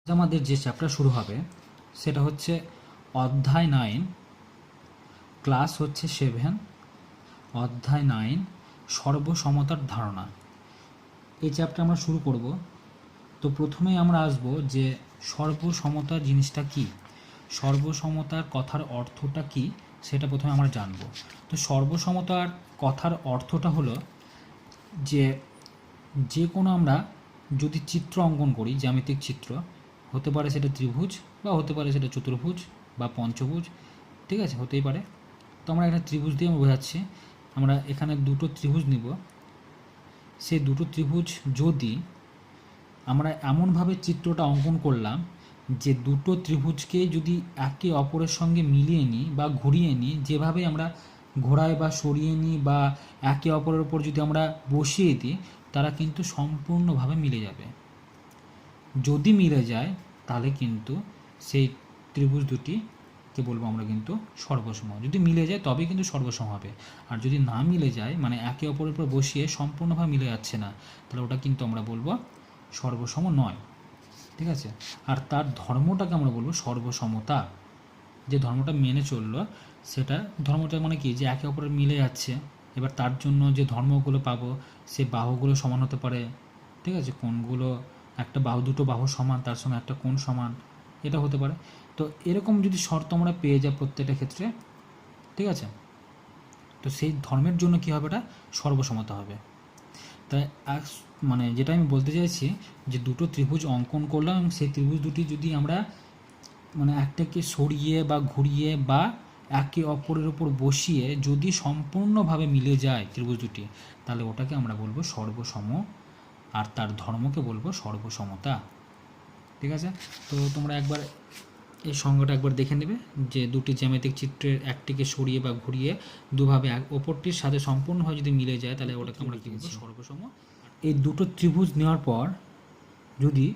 আমাদের যে চ্যাপ্টার শুরু হবে সেটা হচ্ছে অধ্যায় 9, ক্লাস হচ্ছে 7, অধ্যায় 9 সর্বসমতার ধারণা। এই চ্যাপ্টার আমরা শুরু করব। তো প্রথমেই আমরা আসব যে সর্বসমতা জিনিসটা কি, সর্বসমতার কথার অর্থটা কি সেটা প্রথমে আমরা জানব। তো সর্বসমতার কথার অর্থটা হলো যে কোনো আমরা যদি চিত্র অঙ্কন করি, জ্যামিতিক চিত্র হতে পারে সেটা ত্রিভুজ বা হতে পারে সেটা চতুর্ভুজ বা পঞ্চভুজ, ঠিক আছে, হতেই পারে। তো আমরা একটা ত্রিভুজ দিয়ে আমরা বোঝাচ্ছি, আমরা এখানে দুটো ত্রিভুজ নিব। সেই দুটো ত্রিভুজ যদি আমরা এমনভাবে চিত্রটা অঙ্কন করলাম যে দুটো ত্রিভুজকে যদি একে অপরের সঙ্গে মিলিয়ে নিই বা ঘুরিয়ে নিই, যেভাবে আমরা ঘোরায় বা সরিয়ে নিই বা একে অপরের উপর যদি আমরা বসিয়ে দিই, তারা কিন্তু সম্পূর্ণভাবে মিলে যাবে। যদি মিলে যায় তাহলে কিন্তু সেই ত্রিভুজ দুটিকে বলবো আমরা কিন্তু সর্বসম। যদি মিলে যায় তবে কিন্তু সর্বসম হবে। আর যদি না মিলে যায়, মানে একে অপরের উপর বসিয়ে সম্পূর্ণভাবে মিলে যাচ্ছে না, তাহলে ওটা কিন্তু আমরা বলবো সর্বসম নয়, ঠিক আছে। আর তার ধর্মটাকে আমরা বলবো সর্বসমতা। যে ধর্মটা মেনে চললো সেটা ধর্মটা মানে কি, যে একে অপরের মিলে যাচ্ছে। এবার তার জন্য যে ধর্মগুলো পাবো, সে বাহুগুলো সমান হতে পারে, ঠিক আছে, কোণগুলো একটা বাহু, দুটো বাহু সমান, তার সঙ্গে একটা কোণ সমান, এটা হতে পারে। তো এরকম যদি শর্ত আমরা পেয়ে যাই প্রত্যেকটা ক্ষেত্রে, ঠিক আছে, তো সেই ধর্মের জন্য কী হবে, এটা সর্বসমতা হবে। তাই মানে যেটা আমি বলতে চাইছি, যে দুটো ত্রিভুজ অঙ্কন করলাম এবং সেই ত্রিভুজ দুটি যদি আমরা মানে একটাকে সরিয়ে বা ঘুরিয়ে বা একে অপরের উপর বসিয়ে যদি সম্পূর্ণভাবে মিলে যায় ত্রিভুজ দুটি, তাহলে ওটাকে আমরা বলবো সর্বসম। আর তার ধর্মকে বলবো সর্বসমতা, ঠিক আছে। তো তোমরা একবার এই সংজ্ঞাটা একবার দেখে নেবে, যে দুটি জ্যামিতিক চিত্রের একটিকে সরিয়ে বা ঘুরিয়ে দুভাবে অপরটির সাথে সম্পূর্ণভাবে যদি মিলে যায়, তাহলে ওটাকে আমরা কী বলবো, সর্বসম। এই দুটো ত্রিভুজ নেওয়ার পর যদি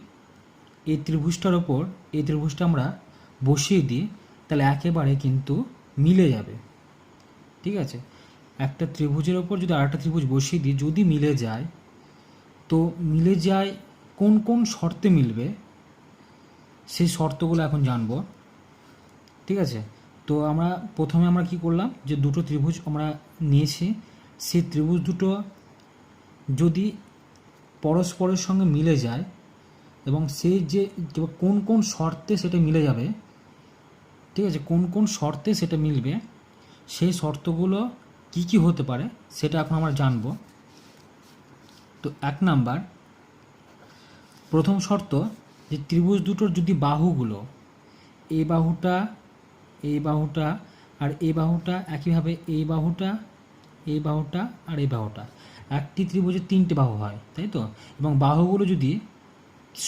এই ত্রিভুজটার ওপর এই ত্রিভুজটা আমরা বসিয়ে দিই, তাহলে একেবারে কিন্তু মিলে যাবে, ঠিক আছে। একটা ত্রিভুজের ওপর যদি আরেকটা ত্রিভুজ বসিয়ে দিই, যদি মিলে যায়, তো মিলে যায় কোন কোন শর্তে মিলবে সেই শর্তগুলো এখন জানবো, ঠিক আছে। তো আমরা প্রথমে আমরা কি করলাম, যে দুটো ত্রিভুজ আমরা নিয়েছি, সেই ত্রিভুজ দুটো যদি পরস্পরের সঙ্গে মিলে যায় এবং সেই যে কোন কোন শর্তে সেটা মিলে যাবে, ঠিক আছে, কোন কোন শর্তে সেটা মিলবে, সেই শর্তগুলো কি কি হতে পারে সেটা এখন আমরা জানবো। তো 1 নাম্বার, প্রথম শর্ত, যে ত্রিভুজ দুটোর যদি বাহুগুলো, এই বাহুটা আর এই বাহুটা একইভাবে, এই বাহুটা আর এই বাহুটা, একটি ত্রিভুজের 3টে বাহু হয়, তাই তো, এবং বাহুগুলো যদি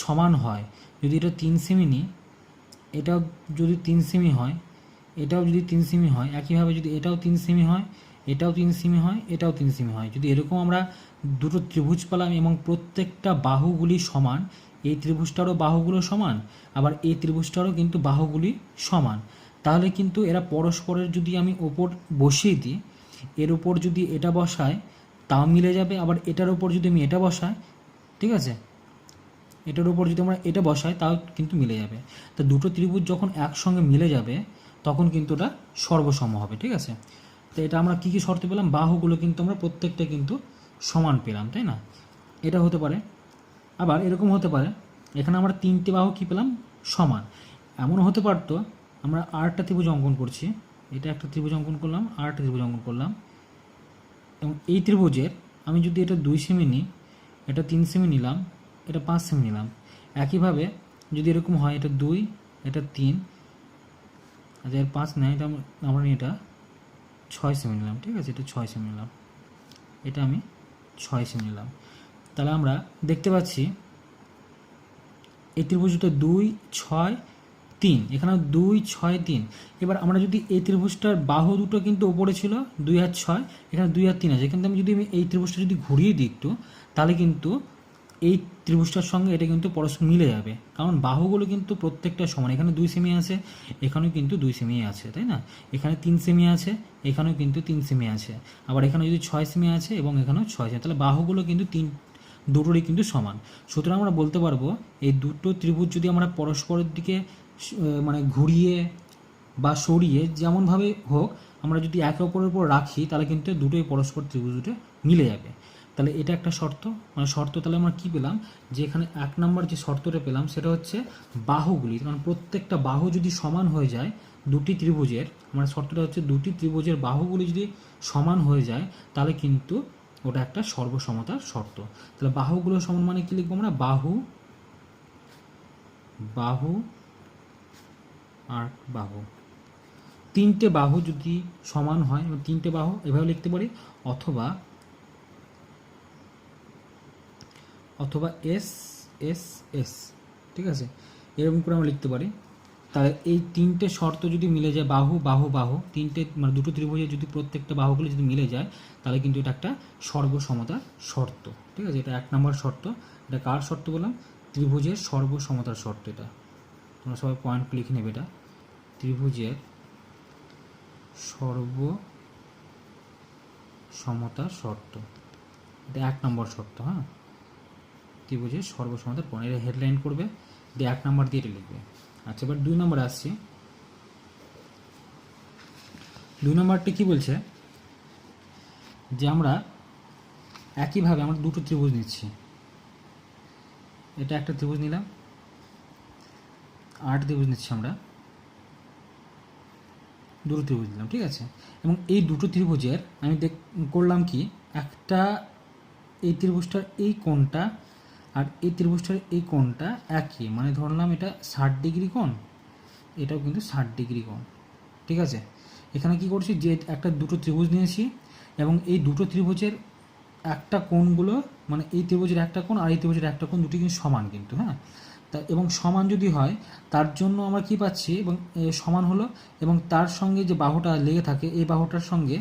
সমান হয়, যদি এটা 3 সেমি নিই, এটাও যদি 3 সেমি হয়, এটাও যদি 3 সেমি হয়, একইভাবে যদি এটাও 3 সেমি হয়, এটাও 3 সেমি হয়, এটাও 3 সেমি হয়, যদি এরকম আমরা দুটো ত্রিভুজ পেলাম এবং প্রত্যেকটা বাহুগুলি সমান, এই ত্রিভুজটারও বাহুগুলো সমান, আবার এই ত্রিভুজটারও কিন্তু বাহুগুলি সমান, তাহলে কিন্তু এরা পরস্পরের যদি আমি ওপর বসিয়ে দিই, এর উপর যদি এটা বসায় তাও মিলে যাবে, আবার এটার উপর যদি আমি এটা বসাই, ঠিক আছে, এটার উপর যদি আমরা এটা বসাই তাও কিন্তু মিলে যাবে। তো দুটো ত্রিভুজ যখন একসঙ্গে মিলে যাবে তখন কিন্তু এটা সর্বসম হবে, ঠিক আছে। তো এটা আমরা কী কী শর্ত পেলাম, বাহুগুলো কিন্তু আমরা প্রত্যেকটা কিন্তু সমান পেলাম, তাই না। এটা হতে পারে, আবার এরকম হতে পারে, এখানে আমরা 3টে বাহু কী পেলাম, সমান। এমনও হতে পারতো, আমরা আরেকটা ত্রিভুজ অঙ্কন করছি, এটা একটা ত্রিভুজ অঙ্কন করলাম, আরেকটা ত্রিভুজ অঙ্কন করলাম, এবং এই ত্রিভুজের আমি যদি এটা 2 সেমি নিই, এটা 3 সেমি নিলাম, এটা 5 সেমি নিলাম, একইভাবে যদি এরকম হয়, এটা 2, এটা 3, আচ্ছা এর 5 নেয়, এটা আমরা এটা 6 সেমি নিলাম, ঠিক আছে, এটা 6 সেমি নিলাম, এটা আমি 6 সেমি নিলাম, তাহলে আমরা দেখতে পাচ্ছি এই ত্রিভুজটা 2, 6, 3, এখানে 2, 6, 3। এবার আমরা যদি এই ত্রিভুজটার বাহু দুটো কিন্তু ওপরে ছিল 2 আর 6, এখানে 2 আর 3 আছে, কিন্তু আমি যদি এই ত্রিভুজটা যদি ঘুরিয়ে দিই একটু, তাহলে কিন্তু এই ত্রিভুজটার সঙ্গে এটা কিন্তু পরস্পর মিলে যাবে, কারণ বাহুগুলো কিন্তু প্রত্যেকটা সমান, এখানে 2 সেমি আছে, এখানেও কিন্তু 2 সেমি আছে, তাই না, এখানে 3 সেমি আছে, এখানেও কিন্তু 3 সেমি আছে, আবার এখানে যদি 6 সেমি আছে এবং এখানেও 6 সেমি, তাহলে বাহুগুলো কিন্তু দুটোরই কিন্তু সমান। সুতরাং আমরা বলতে পারবো এই দুটো ত্রিভুজ যদি আমরা পরস্পরের দিকে মানে ঘুরিয়ে বা সরিয়ে যেমনভাবে হোক আমরা যদি একে অপরের উপর রাখি তাহলে কিন্তু দুটোই পরস্পর ত্রিভুজ দুটো মিলে যাবে। তাহলে এটা একটা শর্ত, মানে শর্ত তাহলে আমরা কী পেলাম, যে এখানে 1 নম্বর যে শর্তটা পেলাম সেটা হচ্ছে বাহুগুলি, কারণ প্রত্যেকটা বাহু যদি সমান হয়ে যায় দুটি ত্রিভুজের, আমার শর্তটা হচ্ছে দুটি ত্রিভুজের বাহুগুলি যদি সমান হয়ে যায় তাহলে কিন্তু ওটা একটা সর্বসমতার শর্ত। তাহলে বাহুগুলো সমান মানে কি লিখবো আমরা, বাহু বাহু আর বাহু, তিনটে বাহু যদি সমান হয়, তিনটে বাহু এভাবে লিখতে পারি, অথবা অথবা এস এস এস, ঠিক আছে, এরকম করে আমরা লিখতে পারি। তাহলে এই তিনটে শর্ত যদি মিলে যায়, বাহু বাহু বাহু তিনটে, মানে দুটো ত্রিভুজের যদি প্রত্যেকটা বাহুগুলো যদি মিলে যায় তাহলে কিন্তু এটা একটা সর্বসমতার শর্ত, ঠিক আছে। এটা 1 নম্বর শর্ত। এটা কার শর্ত বললাম, ত্রিভুজের সর্বসমতার শর্ত। এটা তোমরা সবাই পয়েন্ট লিখে নেবে, এটা ত্রিভুজের সর্বসমতার শর্ত, এটা 1 নম্বর শর্ত। হ্যাঁ, ত্রিভুজের সর্বসমতার পয়েন্ট, এটা হেডলাইন করবে, দিয়ে 1 নম্বর দিয়ে এটা লিখবে। আচ্ছা, এবার 2 নম্বরে আসছি। 2 নম্বরটি কি বলছে, যে আমরা একইভাবে আমরা দুটো ত্রিভুজ নিচ্ছি, এটা একটা ত্রিভুজ নিলাম, 8 ত্রিভুজ নিচ্ছি আমরা, দুটো ত্রিভুজ নিলাম, ঠিক আছে। এবং এই দুটো ত্রিভুজের আমি করলাম কি, একটা এই ত্রিভুজটার এই কোণটা আর এই ত্রিভুজটার এই কোণটা একই, মানে ধরলাম এটা 60 ডিগ্রি কোণ, এটাও কিন্তু 60 ডিগ্রি কোণ, ঠিক আছে। এখানে কি করছি, যে একটা দুটো ত্রিভুজ নিয়েছি এবং এই দুটো ত্রিভুজের একটা কোণগুলো, মানে এই ত্রিভুজের একটা কোণ আর এই ত্রিভুজের একটা কোণ দুটি কিন্তু সমান কিন্তু, হ্যাঁ। তা এবং সমান যদি হয় তার জন্য আমরা কি পাচ্ছি, এবং সমান হলো, এবং তার সঙ্গে যে বাহুটা লেগে থাকে এই বাহুটার সঙ্গে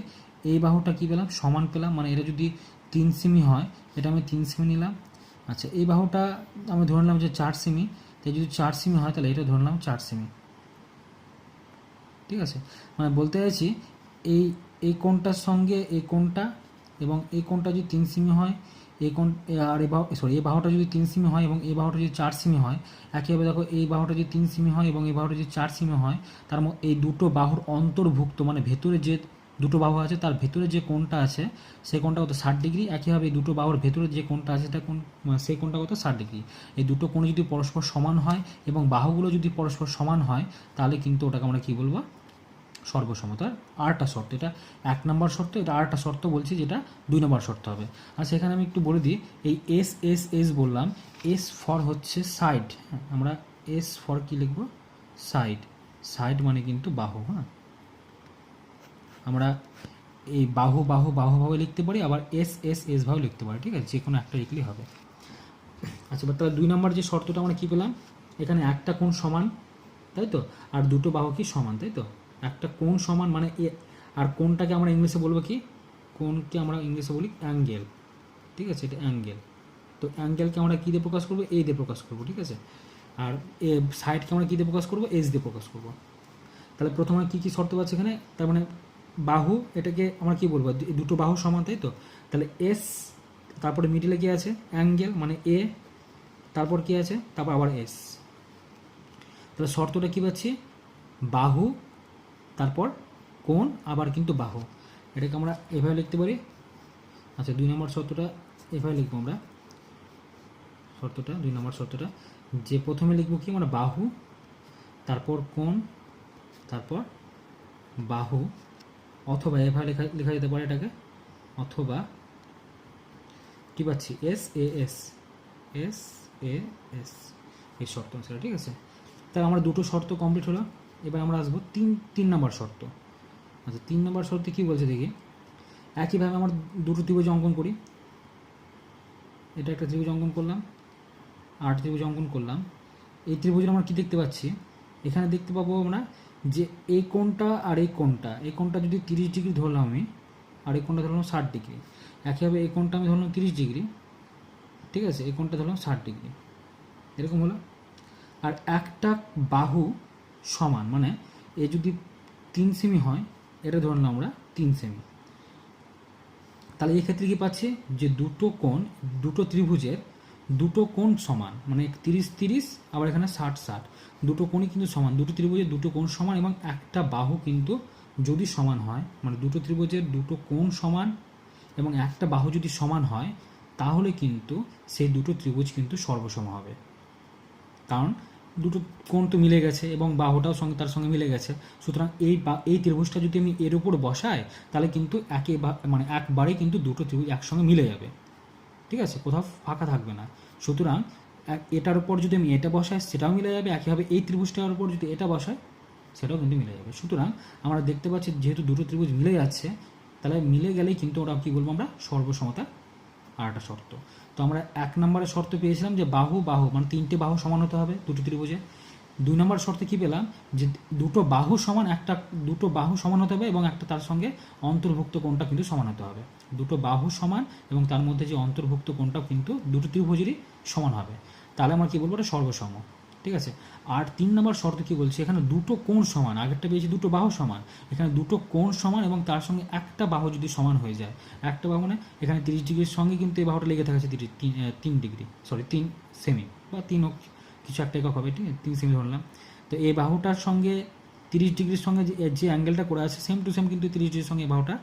এই বাহুটা কি পেলাম, সমান পেলাম। মানে এটা যদি 3 সেমি হয়, এটা আমি 3 সেমি নিলাম। আচ্ছা, এই বাহুটা আমি ধরে নিলাম যে 4 সেমি, তাই যদি 4 সেমি হয় তাহলে এটা ধরে নিলাম 4 সেমি, ঠিক আছে। মানে বলতে চাইছি এই এই কোণটার সঙ্গে এই কোণটা, এবং এই কোণটা যদি 3 সেমি হয়, এই কোণ আর এই বাহু, সরি, এই বাহুটা যদি 3 সেমি হয় এবং এই বাহুটা যদি 4 সেমি হয়, একইভাবে দেখো এই বাহুটা যদি 3 সেমি হয় এবং এই বাহুটা যদি 4 সেমি হয়, তার এই দুটো বাহুর অন্তর্ভুক্ত, মানে ভেতরে যে দুটো বাহু আছে তার ভেতরে যে কোণটা আছে সেই কোণটা কত, 60 ডিগ্রি। একইভাবে এই দুটো বাহুর ভেতরে যে কোণটা আছে সেটা কোণ, সেই কোণটা কত, 60 ডিগ্রি। এই দুটো কোণ যদি পরস্পর সমান হয় এবং বাহুগুলো যদি পরস্পর সমান হয় তাহলে কিন্তু ওটাকে আমরা কী বলবো, সর্বসমতার আরেকটা শর্ত। এটা 1 নম্বর শর্ত, এটা আরেকটা শর্ত বলছি যেটা 2 নম্বর শর্ত হবে। আর সেখানে আমি একটু বলে দিই, এই এস এস এস বললাম, এস ফর হচ্ছে সাইড, আমরা এস ফর কি লিখব, সাইড, সাইড মানে কিন্তু বাহু। হ্যাঁ, আমরা এই বাহু বাহু বাহুভাবে লিখতে পারি, আবার এস এস এস ভাবে লিখতে পারি, ঠিক আছে, যে কোনো একটা লিখলেই হবে। আচ্ছা, তাহলে 2 নম্বর যে শর্তটা আমরা কী পেলাম, এখানে একটা কোণ সমান, তাই তো, আর দুটো বাহু কি সমান, তাই তো, একটা কোণ সমান মানে এ, আর কোণটাকে আমরা ইংলিশে বলবো কি, কোণকে আমরা ইংলিশে বলি অ্যাঙ্গেল, ঠিক আছে, এটা অ্যাঙ্গেল। তো অ্যাঙ্গেলকে আমরা কী দিয়ে প্রকাশ করবো, এ দিয়ে প্রকাশ করবো, ঠিক আছে। আর এ সাইডকে আমরা কী দিয়ে প্রকাশ করবো, এস দিয়ে প্রকাশ করবো। তাহলে প্রথমে কী কী শর্ত পাচ্ছি এখানে, তার মানে বাহু, এটাকে আমরা কী বলবো, দুটো বাহু সমান, তাই তো। তাহলে এস, তারপরে মিডিলে কী আছে, অ্যাঙ্গেল মানে এ, তারপর কী আছে, তারপর আবার এস। তাহলে শর্তটা কী পাচ্ছি, বাহু তারপর কোণ আবার কিন্তু বাহু, এটাকে আমরা এভাবে লিখতে পারি। আচ্ছা, 2 নম্বর শর্তটা এভাবে লিখবো আমরা, শর্তটা 2 নম্বর শর্তটা, যে প্রথমে লিখবো কি আমরা বাহু, তারপর কোণ, তারপর বাহু, অথবা এভাবে লেখা যেতে পারে এটাকে, অথবা কী পাচ্ছি, S A S, S A S, এই শর্ত অনুসারে, ঠিক আছে। তাহলে আমরা দুটো শর্ত কমপ্লিট হলো। এবার আমরা আসবো 3 নম্বর শর্ত। আচ্ছা, 3 নম্বর শর্তে কী বলছে দেখি, একইভাবে আমরা দুটো ত্রিভুজ অঙ্কন করি, এটা একটা ত্রিভুজ অঙ্কন করলাম, 8 ত্রিভুজ অঙ্কন করলাম। এই ত্রিভুজের আমরা কী দেখতে পাচ্ছি, এখানে দেখতে পাবো আমরা যে এই কোণটা আর এই কোণটা, এই কোণটা যদি 30 ডিগ্রি ধরলাম আমি, আর এই কোণটা ধরলাম 60 ডিগ্রি, একইভাবে এই কোণটা আমি ধরলাম 30 ডিগ্রি, ঠিক আছে, এই কোণটা ধরলাম 60 ডিগ্রি, এরকম হলো। আর একটা বাহু সমান, মানে এ যদি 3 সেমি হয়, এটা ধরলাম আমরা 3 সেমি, তাহলে এই ক্ষেত্রে কি পাচ্ছি যে দুটো ত্রিভুজের দুটো কোণ সমান, মানে 30-30 আবার এখানে 60-60, দুটো কোণই কিন্তু সমান, দুটো ত্রিভুজের দুটো কোণ সমান এবং একটা বাহু কিন্তু যদি সমান হয়, মানে দুটো ত্রিভুজের দুটো কোণ সমান এবং একটা বাহু যদি সমান হয়, তাহলে কিন্তু সেই দুটো ত্রিভুজ কিন্তু সর্বসম হবে। কারণ দুটো কোণ তো মিলে গেছে এবং বাহুটাও তার সঙ্গে মিলে গেছে। সুতরাং এই ত্রিভুজটা যদি আমি এর উপর বসাই, তাহলে কিন্তু মানে একবারেই কিন্তু দুটো ত্রিভুজ একসঙ্গে মিলে যাবে, ঠিক আছে, কোথাও ফাঁকা থাকবে না। সুতরাং এটার উপর যদি আমি এটা বসাই সেটাও মিলে যাবে, একইভাবে এই ত্রিভুজটার উপর যদি এটা বসাই সেটাও কিন্তু মিলে যাবে। সুতরাং আমরা দেখতে পাচ্ছি যেহেতু দুটো ত্রিভুজ মিলে যাচ্ছে, তাহলে মিলে গেলেই কিন্তু ওরা কী বলবো আমরা সর্বসমতা আর একটা শর্ত। তো আমরা 1 নম্বরের শর্ত পেয়েছিলাম যে বাহু মানে 3টে বাহু সমান হতে হবে দুটো ত্রিভুজে। 2 নম্বর শর্তে কী পেলাম যে দুটো বাহু সমান হতে হবে এবং একটা তার সঙ্গে অন্তর্ভুক্ত কোণটা কিন্তু সমান হতে হবে। দুটো বাহু সমান এবং তার মধ্যে যে অন্তর্ভুক্ত কোণটা কিন্তু দুটো ত্রিভুজেরই সমান হবে, তাহলে আমরা কী বলবো এটা সর্বসম, ঠিক আছে। আর 3 নম্বর শর্ত কী বলছে, এখানে দুটো কোণ সমান, আগেরটা পেয়েছি দুটো বাহু সমান, এখানে দুটো কোণ সমান এবং তার সঙ্গে একটা বাহু যদি সমান হয়ে যায়, একটা বাহু মানে এখানে 30 ডিগ্রির সঙ্গে কিন্তু এই বাহুটা লেগে থাকছে 3 সেমি বা 3 কিছু একটা একক হবে, ঠিক আছে, 3 সেমি ধরলাম। তো এই বাহুটার সঙ্গে 30 ডিগ্রির সঙ্গে যে অ্যাঙ্গেলটা করে আছে সেম টু সেম কিন্তু 30 ডিগ্রির সঙ্গে এই বাহুটা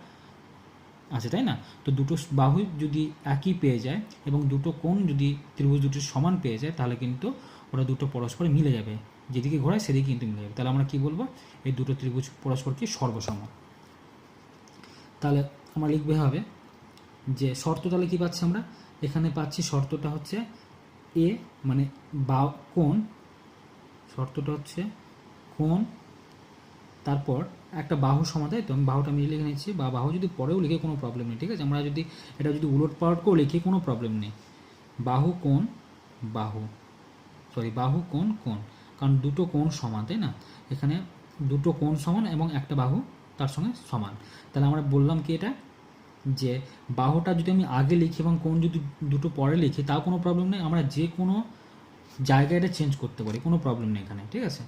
আছে, তাই না? তো দুটো বাহু যদি একই পেয়ে যায় এবং দুটো কোণ যদি ত্রিভুজ দুটির সমান পেয়ে যায়, তাহলে কিন্তু ওরা দুটো পরস্পর মিলে যাবে, যেদিকে ঘোরায় সেদিকে কিন্তু মিলে যাবে। তাহলে আমরা কি বলবো, এই দুটো ত্রিভুজ পরস্পর কি সর্বসম। তাহলে আমরা লিখবে হবে যে শর্ত, তাহলে কি পাচ্ছি আমরা এখানে পাচ্ছি শর্তটা হচ্ছে এ মানে কোণ, শর্তটা হচ্ছে কোণ, তারপর একটা বাহু সমান, তাই তো আমি বাহুটা আমি লিখে নিচ্ছি, বা বাহু যদি পরেও লিখে কোনো প্রবলেম নেই, ঠিক আছে, আমরা যদি এটা যদি উলট পালট করেও লিখি কোনো প্রবলেম নেই। বাহু কোণ কোণ, কারণ দুটো কোণ সমান, তাই না, এখানে দুটো কোণ সমান এবং একটা বাহু তার সঙ্গে সমান। তাহলে আমরা বললাম কি এটা যে বাহুটা যদি আমি আগে লিখি এবং কোণ যদি দুটো পরে লিখি তাও কোনো প্রবলেম নেই, আমরা যে কোনো জায়গায় এটা চেঞ্জ করতে পারি, কোনো প্রবলেম নেই এখানে, ঠিক আছে।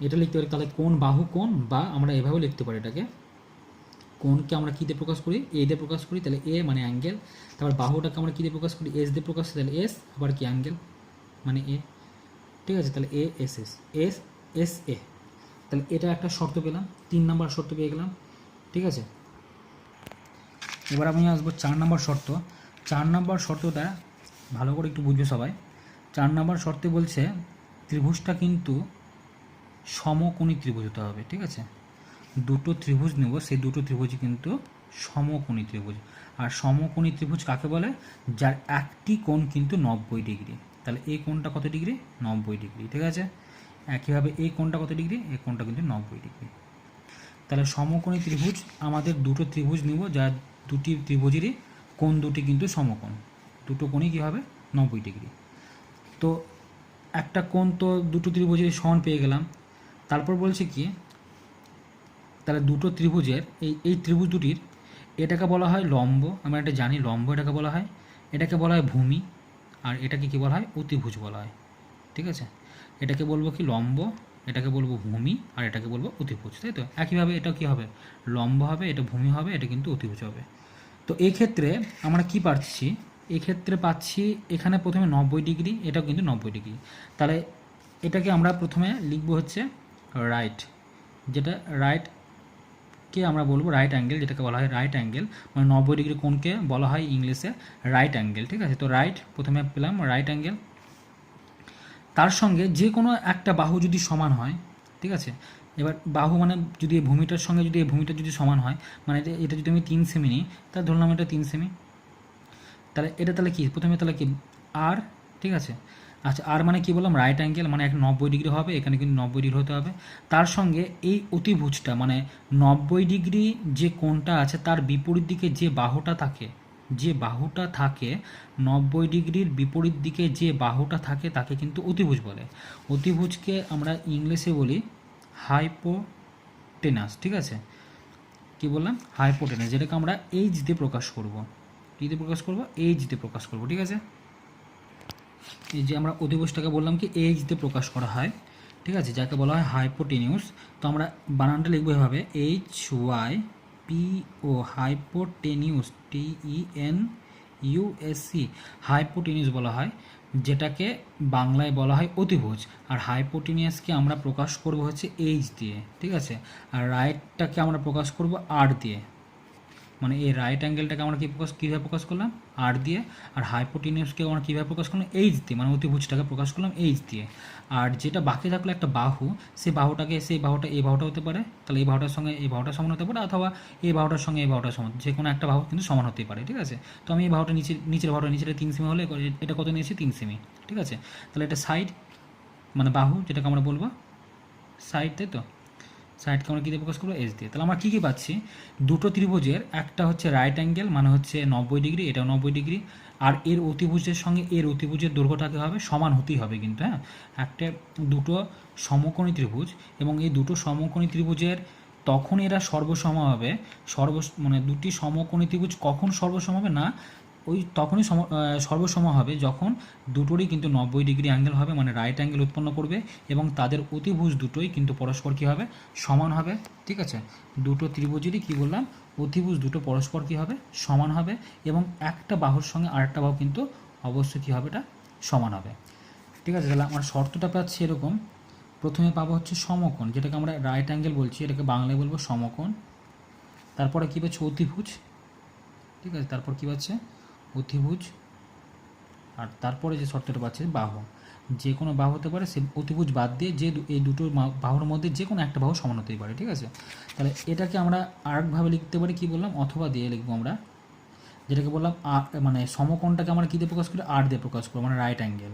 এটা লিখতে পারি তাহলে কোণ বাহু কোণ, বা আমরা এভাবেও লিখতে পারি এটাকে, কোণকে আমরা কী দিয়ে প্রকাশ করি, এ দিয়ে প্রকাশ করি, তাহলে এ মানে অ্যাঙ্গেল, তারপর বাহুটাকে আমরা কী দিয়ে প্রকাশ করি, এস দিয়ে প্রকাশ করি, তাহলে এস আবার কি অ্যাঙ্গেল মানে এ, ঠিক আছে। তাহলে এ এস এ, তাহলে এটা একটা শর্ত পেলাম, 3 নম্বর শর্ত পেয়ে গেলাম, ঠিক আছে। এবার আমি আসবো 4 নম্বর শর্ত। 4 নম্বর শর্তটা ভালো করে একটু বুঝবে সবাই। 4 নম্বর শর্তে বলছে ত্রিভুজটা কিন্তু সমকোণী ত্রিভুজ হতে হবে, ঠিক আছে। দুটো ত্রিভুজ নেব, সেই দুটো ত্রিভুজই কিন্তু সমকোণী ত্রিভুজ। আর সমকোণী ত্রিভুজ কাকে বলে, যার একটি কোণ কিন্তু 90 ডিগ্রি। তাহলে এই কোণটা কত ডিগ্রি, 90 ডিগ্রি, ঠিক আছে। একইভাবে এই কোণটা কত ডিগ্রি, এই কোণটা কিন্তু 90 ডিগ্রি। তাহলে সমকোণী ত্রিভুজ আমাদের দুটো ত্রিভুজ নিব, যার দুটি ত্রিভুজেরই কোণ দুটি কিন্তু সমকোণ, দুটো কোণই কী হবে 90 ডিগ্রি। তো একটা কোণ তো দুটো ত্রিভুজের সমান পেয়ে গেলাম। তারপর বলছে কি, তাহলে দুটো ত্রিভুজের এই ত্রিভুজ দুটির এটাকে বলা হয় লম্ব, আমরা এটা জানি লম্ব এটাকে বলা হয়, এটাকে বলা হয় ভূমি, আর এটাকে কী বলা হয় অতিভুজ বলা হয়, ঠিক আছে। এটাকে বলবো কি লম্ব, এটাকে বলবো ভূমি, আর এটাকে বলবো অতিভুজ, তাই তো। একইভাবে এটা কী হবে, লম্ব হবে, এটা ভূমি হবে, এটা কিন্তু অতিভুজ হবে। তো এই ক্ষেত্রে আমরা কি পাচ্ছি, এক্ষেত্রে পাচ্ছি এখানে প্রথমে 90 ডিগ্রি, এটাও কিন্তু 90 ডিগ্রি। তাহলে এটাকে আমরা প্রথমে লিখবো হচ্ছে রাইট, যেটা রাইটকে আমরা বলবো রাইট অ্যাঙ্গেল, যেটাকে বলা হয় রাইট অ্যাঙ্গেল, মানে 90 ডিগ্রি কোণকে বলা হয় ইংলিশে রাইট অ্যাঙ্গেল, ঠিক আছে। তো রাইট প্রথমে পেলাম রাইট অ্যাঙ্গেল, তার সঙ্গে যে কোনো একটা বাহু যদি সমান হয়, ঠিক আছে। এবার বাহু মানে যদি এই ভূমিটার সঙ্গে যদি এই ভূমিটা যদি সমান হয়, মানে এটা যদি আমি 3 সেমি নিই, তাহলে ধরলাম এটা 3 সেমি, তাহলে এটা তাহলে কি প্রথমে তাহলে কি আর, ঠিক আছে। আচ্ছা আর মানে কি বললাম রাইট অ্যাঙ্গেল, মানে একটা 90 ডিগ্রি হবে, এখানে কিন্তু 90 ডিগ্রি হতে হবে। তার সঙ্গে এই অতিভুজটা মানে 90 ডিগ্রি যে কোণটা আছে তার বিপরীত দিকে যে বাহুটা থাকে, 90 ডিগ্রির বিপরীত দিকে যে বাহুটা থাকে তাকে কিন্তু অতিভুজ বলে। অতিভুজকে আমরা ইংলিশে বলি হাইপোটেনাস, ঠিক আছে। কি বললাম হাইপোটেনাস, যেটাকে আমরা এইচ দিয়ে প্রকাশ করব, কী দিয়ে প্রকাশ করব, এইচ দিয়ে প্রকাশ করব, ঠিক আছে। এই যে আমরা অতিভুজটাকে বললাম কি এইচ দিয়ে প্রকাশ করা হয়, ঠিক আছে, যাকে বলা হয় হাইপোটেনিউস। তো আমরা বানানটা লিখবো এভাবে HY PO হাইপোটেনিউস, TENUSC, হাইপোটেনিউস বলা হয়, যেটাকে বাংলায় বলা হয় অতিভুজ। আর হাইপোটেনিয়াসকে আমরা প্রকাশ করব হচ্ছে H দিয়ে, ঠিক আছে। আর রাইটটাকে আমরা প্রকাশ করব R দিয়ে, মানে এই রাইট অ্যাঙ্গেলটাকে আমরা কীভাবে প্রকাশ করলাম আর দিয়ে, আর হাইপোটেনিয়াসকে আমরা কীভাবে প্রকাশ করলাম এইচ দিয়ে, মানে অতিভুজটাকে প্রকাশ করলাম এইচ দিয়ে। আর যেটা বাকি থাকলো একটা বাহু, সেই বাহুটা এই বাহুটা হতে পারে, তাহলে এই বাহুটার সঙ্গে এই বাহুটা সমান হতে পারে, অথবা এই বাহুটার সঙ্গে এই বাহুটা সমান, যে কোনো একটা বাহু কিন্তু সমান হতেই পারে, ঠিক আছে। তো আমি এই বাহুটা নিচের বাহুটা নিচের 3 সেমি হলে এটা কত নিয়েছি 3 সেমি, ঠিক আছে। তাহলে এটা সাইড, মানে বাহু যেটাকে আমরা বলবো সাইড, তাই তো। সাইডকে আমরা কী দিয়ে প্রকাশ করবো এস দিয়ে। তাহলে আমরা কী কী পাচ্ছি, দুটো ত্রিভুজের একটা হচ্ছে রাইট অ্যাঙ্গেল, মানে হচ্ছে 90 ডিগ্রি, এটাও 90 ডিগ্রি, আর এর অতিভুজের সঙ্গে এর অতিভুজের দৈর্ঘ্যটাকে হবে সমান হতেই হবে কিন্তু, হ্যাঁ। একটা দুটো সমকোণী ত্রিভুজ, এবং এই দুটো সমকোণী ত্রিভুজের তখন এরা সর্বসম হবে, মানে দুটি সমকোণী ত্রিভুজ কখন সর্বসম হবে না, ওই তখনই সর্বসম হবে যখন দুটোরই কিন্তু 90 ডিগ্রি অ্যাঙ্গেল হবে, মানে রাইট অ্যাঙ্গেল উৎপন্ন করবে, এবং তাদের অতিভুজ দুটোই কিন্তু পরস্পর কী হবে, সমান হবে, ঠিক আছে। দুটো ত্রিভুজেরই কী বললাম, অতিভুজ দুটো পরস্পর কী হবে, সমান হবে, এবং একটা বাহুর সঙ্গে আরেকটা বাহু কিন্তু অবশ্যই কী হবে, এটা সমান হবে, ঠিক আছে। তাহলে আমার শর্তটা পাচ্ছি এরকম, প্রথমে পাবো হচ্ছে সমকোণ, যেটাকে আমরা রাইট অ্যাঙ্গেল বলছি, এটাকে বাংলায় বলবো সমকোণ। তারপরে কী পাচ্ছে, অতিভুজ, ঠিক আছে। তারপর কী পাচ্ছে, অতিভুজ। আর তারপরে যে শর্তটা পাচ্ছে বাহু, যে কোনো বাহু হতে পারে, সে অতিভুজ বাদ দিয়ে যে এই দুটো বাহুর মধ্যে যে কোনো একটা বাহু সমান হতেই পারে, ঠিক আছে। তাহলে এটাকে আমরা আরেকভাবে লিখতে পারি, কি বললাম, অথবা দিয়ে লিখবো আমরা, যেটাকে বললাম মানে সমকোণটাকে আমরা কী দিয়ে প্রকাশ করি, আর দিয়ে প্রকাশ করবো, মানে রাইট অ্যাঙ্গেল।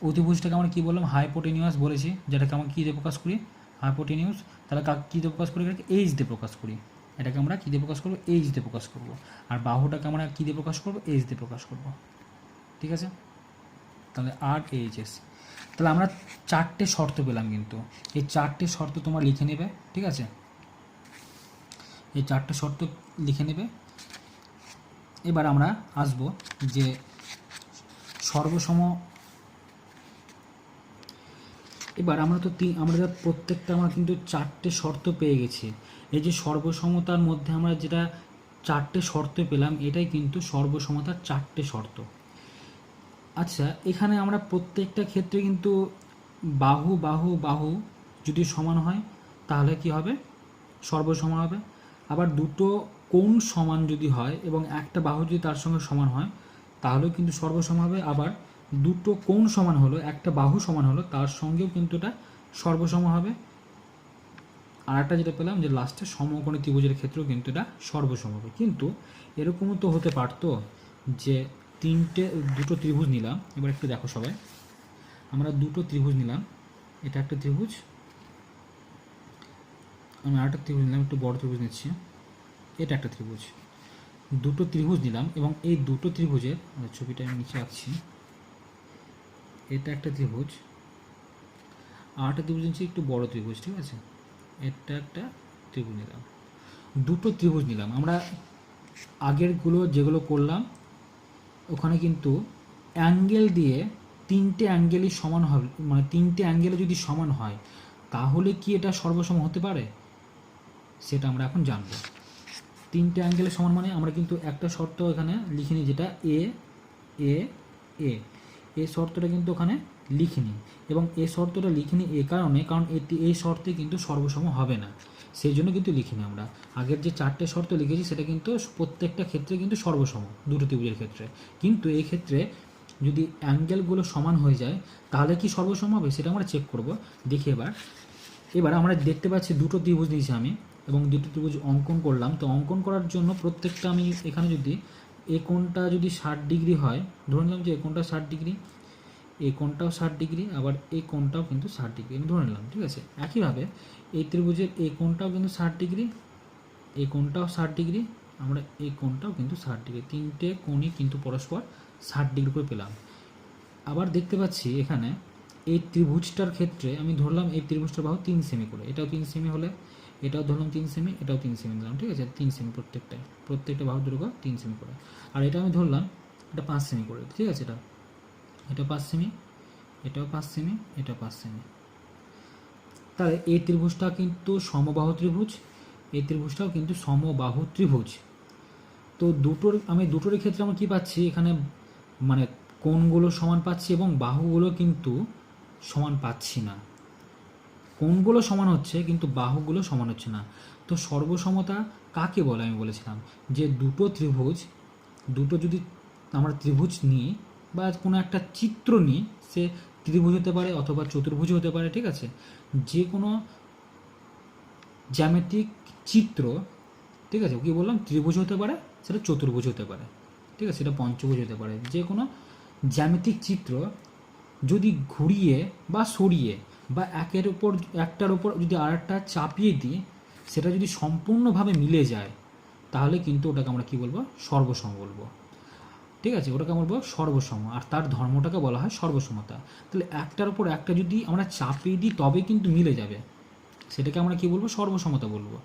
অতিভুজটাকে আমরা কী বললাম, হাইপোটেনিয়াস বলেছি, যেটাকে আমরা কী দিয়ে প্রকাশ করি, হাইপোটেনিয়াস। তাহলে কী দিয়ে প্রকাশ করি, এটাকে এইচ দিয়ে প্রকাশ করি, এটাকে আমরা কী দিয়ে প্রকাশ করবো, এইচ দিয়ে প্রকাশ করবো। আর বাহুটাকে আমরা কী দিয়ে প্রকাশ করবো, এইচ দিয়ে প্রকাশ করবো, ঠিক আছে। তাহলে আর এইচএস। তাহলে আমরা 4টে শর্ত পেলাম, কিন্তু এই 4টে শর্ত তোমরা লিখে নেবে, ঠিক আছে। এই 4টে শর্ত লিখে নেবে। এবার আমরা আসব যে সর্বসম, এবার আমরা তো আমরা প্রত্যেকটা আমরা কিন্তু 4টে শর্ত পেয়ে গেছি। এই যে সর্বসমতার মধ্যে আমরা যেটা 4টে শর্ত পেলাম, এটাই কিন্তু সর্বসমতার 4টে শর্ত। আচ্ছা, এখানে আমরা প্রত্যেকটা ক্ষেত্রে কিন্তু বাহু বাহু বাহু যদি সমান হয় তাহলে কি হবে, সর্বসম হবে। আবার দুটো কোণ সমান যদি হয় এবং একটা বাহু যদি তার সঙ্গে সমান হয় তাহলেও কিন্তু সর্বসম হবে। আবার দুটো কোণ সমান হলো, একটা বাহু সমান হলো, তার সঙ্গেও কিন্তু এটা সর্বসম হবে। আর একটা যেটা পেলাম যে লাস্টে সমকোণী ত্রিভুজের ক্ষেত্রেও কিন্তু এটা সর্বসম হবে। কিন্তু এরকমও তো হতে পারতো যে দুটো ত্রিভুজ নিলাম, এবার একটু দেখো সবাই, আমরা দুটো ত্রিভুজ নিলাম, এটা একটা ত্রিভুজ, আমি আরেকটা ত্রিভুজ নিলাম, একটু বড় ত্রিভুজ নিচ্ছি, এটা একটা ত্রিভুজ, দুটো ত্রিভুজ নিলাম, এবং এই দুটো ত্রিভুজের ছবিটা আমি নিচে আঁকছি, এটা একটা ত্রিভুজ, আর একটা ত্রিভুজ নিচ্ছি, একটু বড় ত্রিভুজ, ঠিক আছে। এটা একটা ত্রিভুজ নিলাম, দুটো ত্রিভুজ নিলাম। আমরা আগেরগুলো যেগুলো করলাম ওখানে কিন্তু অ্যাঙ্গেল দিয়ে 3টে অ্যাঙ্গেলই সমান হবে, মানে 3টে অ্যাঙ্গেলে যদি সমান হয় তাহলে কি এটা সর্বসম হতে পারে, সেটা আমরা এখন জানব। 3টে অ্যাঙ্গেলে সমান মানে আমরা কিন্তু একটা শর্ত এখানে লিখিনি, যেটা এ এ এ এই শর্তটা কিন্তু ওখানে লিখিনি, এবং এই শর্তটা লিখিনি কারণ এই শর্তে কিন্তু সর্বসম হবে না, সেই জন্য কিন্তু লিখিনি। আমরা আগের যে 4টে শর্ত লিখেছি সেটা কিন্তু প্রত্যেকটা ক্ষেত্রে কিন্তু সর্বসম, দুটো ত্রিভুজের ক্ষেত্রে। কিন্তু এই ক্ষেত্রে যদি অ্যাঙ্গেলগুলো সমান হয়ে যায় তাহলে কি সর্বসম হবে, সেটা আমরা চেক করব। দেখি এবার আমরা দেখতে পাচ্ছি দুটো ত্রিভুজ নিয়েছি আমি, এবং দুটো ত্রিভুজ অঙ্কন করলাম। তো অঙ্কন করার জন্য প্রত্যেকটা আমি এখানে যদি এই কোণটা যদি 60 ডিগ্রি হয়, ধরে নিলাম যে এই কোণটা 60 ডিগ্রি, এই কোণটাও 60 ডিগ্রি, আবার এই কোণটাও কিন্তু 60 ডিগ্রি আমি ধরে নিলাম, ঠিক আছে। একইভাবে এই ত্রিভুজের এই কোণটাও কিন্তু 60 ডিগ্রি, এই কোণটাও 60 ডিগ্রি, আমরা এই কোণটাও কিন্তু 60 ডিগ্রি, 3টে কোণই কিন্তু পরস্পর 60 ডিগ্রি করে পেলাম। আবার দেখতে পাচ্ছি এখানে এই ত্রিভুজটার ক্ষেত্রে আমি ধরলাম এই ত্রিভুজটার বাহু 3 সেমি করে, এটাও 3 সেমি হলে এটাও ধরলাম 3 সেমি, এটাও 3 সেমি দিলাম, ঠিক আছে। 3 সেমি প্রত্যেকটা বাহুর দৈর্ঘ্য 3 সেমি করে। আর এটা আমি ধরলাম এটা 5 সেমি করে, ঠিক আছে। এটা 5 সেমি, এটাও 5 সেমি, এটাও 5 সেমি। তাহলে এই ত্রিভুজটা কিন্তু সমবাহু ত্রিভুজ, এই ত্রিভুজটাও কিন্তু সমবাহু ত্রিভুজ। তো আমি দুটোর ক্ষেত্রে আমরা কী পাচ্ছি এখানে, মানে কোণগুলো সমান পাচ্ছি এবং বাহুগুলো কিন্তু সমান পাচ্ছি না। কোণগুলো সমান হচ্ছে কিন্তু বাহুগুলো সমান হচ্ছে না। তো সর্বসমতা কাকে বলে আমি বলেছিলাম যে দুটো যদি আমরা ত্রিভুজ নিই বা কোনো একটা চিত্র নিই, সে ত্রিভুজ হতে পারে অথবা চতুর্ভুজ হতে পারে, ঠিক আছে, যে কোনো জ্যামিতিক চিত্র, ঠিক আছে, কী বললাম, ত্রিভুজ হতে পারে, সেটা চতুর্ভুজ হতে পারে, ঠিক আছে, সেটা পঞ্চভুজ হতে পারে, যে কোনো জ্যামিতিক চিত্র যদি ঘুরিয়ে বা সরিয়ে বা একটার উপর যদি আরেকটা চাপিয়ে দিই, সেটা যদি সম্পূর্ণভাবে মিলে যায়, তাহলে কিন্তু ওটাকে আমরা কী বলবো, সর্বসম বলবো, ঠিক আছে, ওটাকে আমরা বলবো সর্বসম, আর তার ধর্মটাকে বলা হয় সর্বসমতা। তাহলে একটার উপর একটা যদি আমরা চাপিয়ে দিই তবে কিন্তু মিলে যাবে, সেটাকে আমরা কী বলবো, সর্বসমতা বলবো।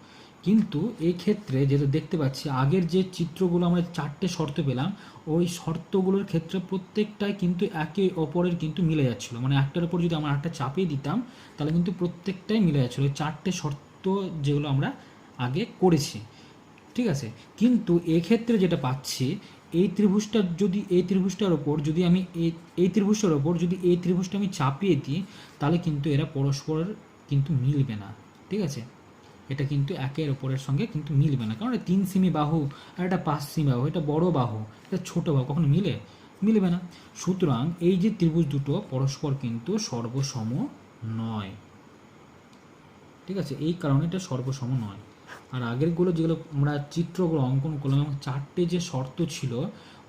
কিন্তু এই ক্ষেত্রে যেটা দেখতে পাচ্ছি, আগের যে চিত্রগুলো আমরা 4টে শর্ত পেলাম, ওই শর্তগুলোর ক্ষেত্রে প্রত্যেকটাই কিন্তু একে অপরের কিন্তু মিলে যাচ্ছিলো, মানে একটার উপর যদি আমরা একটা চাপিয়ে দিতাম তাহলে কিন্তু প্রত্যেকটাই মিলে যাচ্ছিলো, ওই 4টে শর্ত যেগুলো আমরা আগে করেছি, ঠিক আছে। কিন্তু এক্ষেত্রে যেটা পাচ্ছি, এই ত্রিভুজটার ওপর যদি আমি এই ত্রিভুজটার ওপর যদি এই ত্রিভুজটা আমি চাপিয়ে দিই, তাহলে কিন্তু এরা পরস্পরের কিন্তু মিলবে না, ঠিক আছে, এটা কিন্তু একের ওপরের সঙ্গে কিন্তু মিলবে না, কারণ 3 সেমি বাহু আর এটা 5 সেমি বাহু, এটা বড় বাহু, এটা ছোট বাহু, কখনো মিলবে না। সুতরাং এই যে ত্রিভুজ দুটো পরস্পর কিন্তু সর্বসম নয়, ঠিক আছে, এই কারণে এটা সর্বসম নয়। আর আগেরগুলো যেগুলো আমরা চিত্রগুলো অঙ্কন করলাম এবং 4টে যে শর্ত ছিল,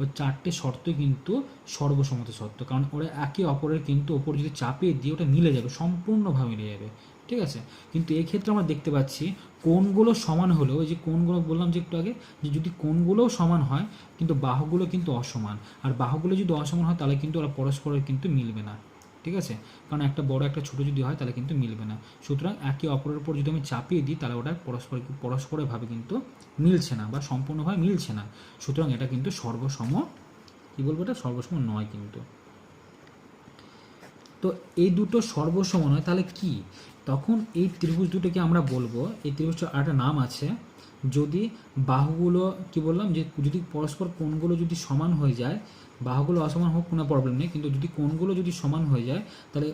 ওই 4টে শর্ত কিন্তু সর্বসম্মত শর্ত, কারণ ওরা একে অপরের কিন্তু ওপর যদি চাপিয়ে দিয়ে ওটা মিলে যাবে, সম্পূর্ণভাবে মিলে যাবে, ঠিক আছে। কিন্তু এই ক্ষেত্রে আমরা দেখতে পাচ্ছি কোণগুলো সমান হলেও, এই যে কোণগুলো বললাম যে একটু আগে, যে যদি কোণগুলোও সমান হয় কিন্তু বাহুগুলো কিন্তু অসমান, আর বাহুগুলো যদি অসমান হয় তাহলে কিন্তু ওরা পরস্পরের কিন্তু মিলবে না, ঠিক আছে, কারণ একটা বড় একটা ছোটো যদি হয় তাহলে কিন্তু মিলবে না। সুতরাং একে অপরের উপর যদি আমি চাপিয়ে দিই তাহলে ওটা পরস্পরভাবে কিন্তু মিলছে না বা সম্পূর্ণভাবে মিলছে না, সুতরাং এটা কিন্তু সর্বসম, কী বলবো, এটা সর্বসম নয় কিন্তু। তো এই দুটো সর্বসম নয়, তাহলে কি, তখন এই ত্রিভুজ দুটোকে আমরা বলবো, এই ত্রিভুজটার একটা নাম আছে, যদি বাহুগুলো কি বললাম, যে যদি পরস্পর কোণগুলো যদি সমান হয়ে যায়, বাহুগুলো অসমান হোক কোনো প্রবলেম নেই, কিন্তু যদি কোণগুলো যদি সমান হয়ে যায় তাহলে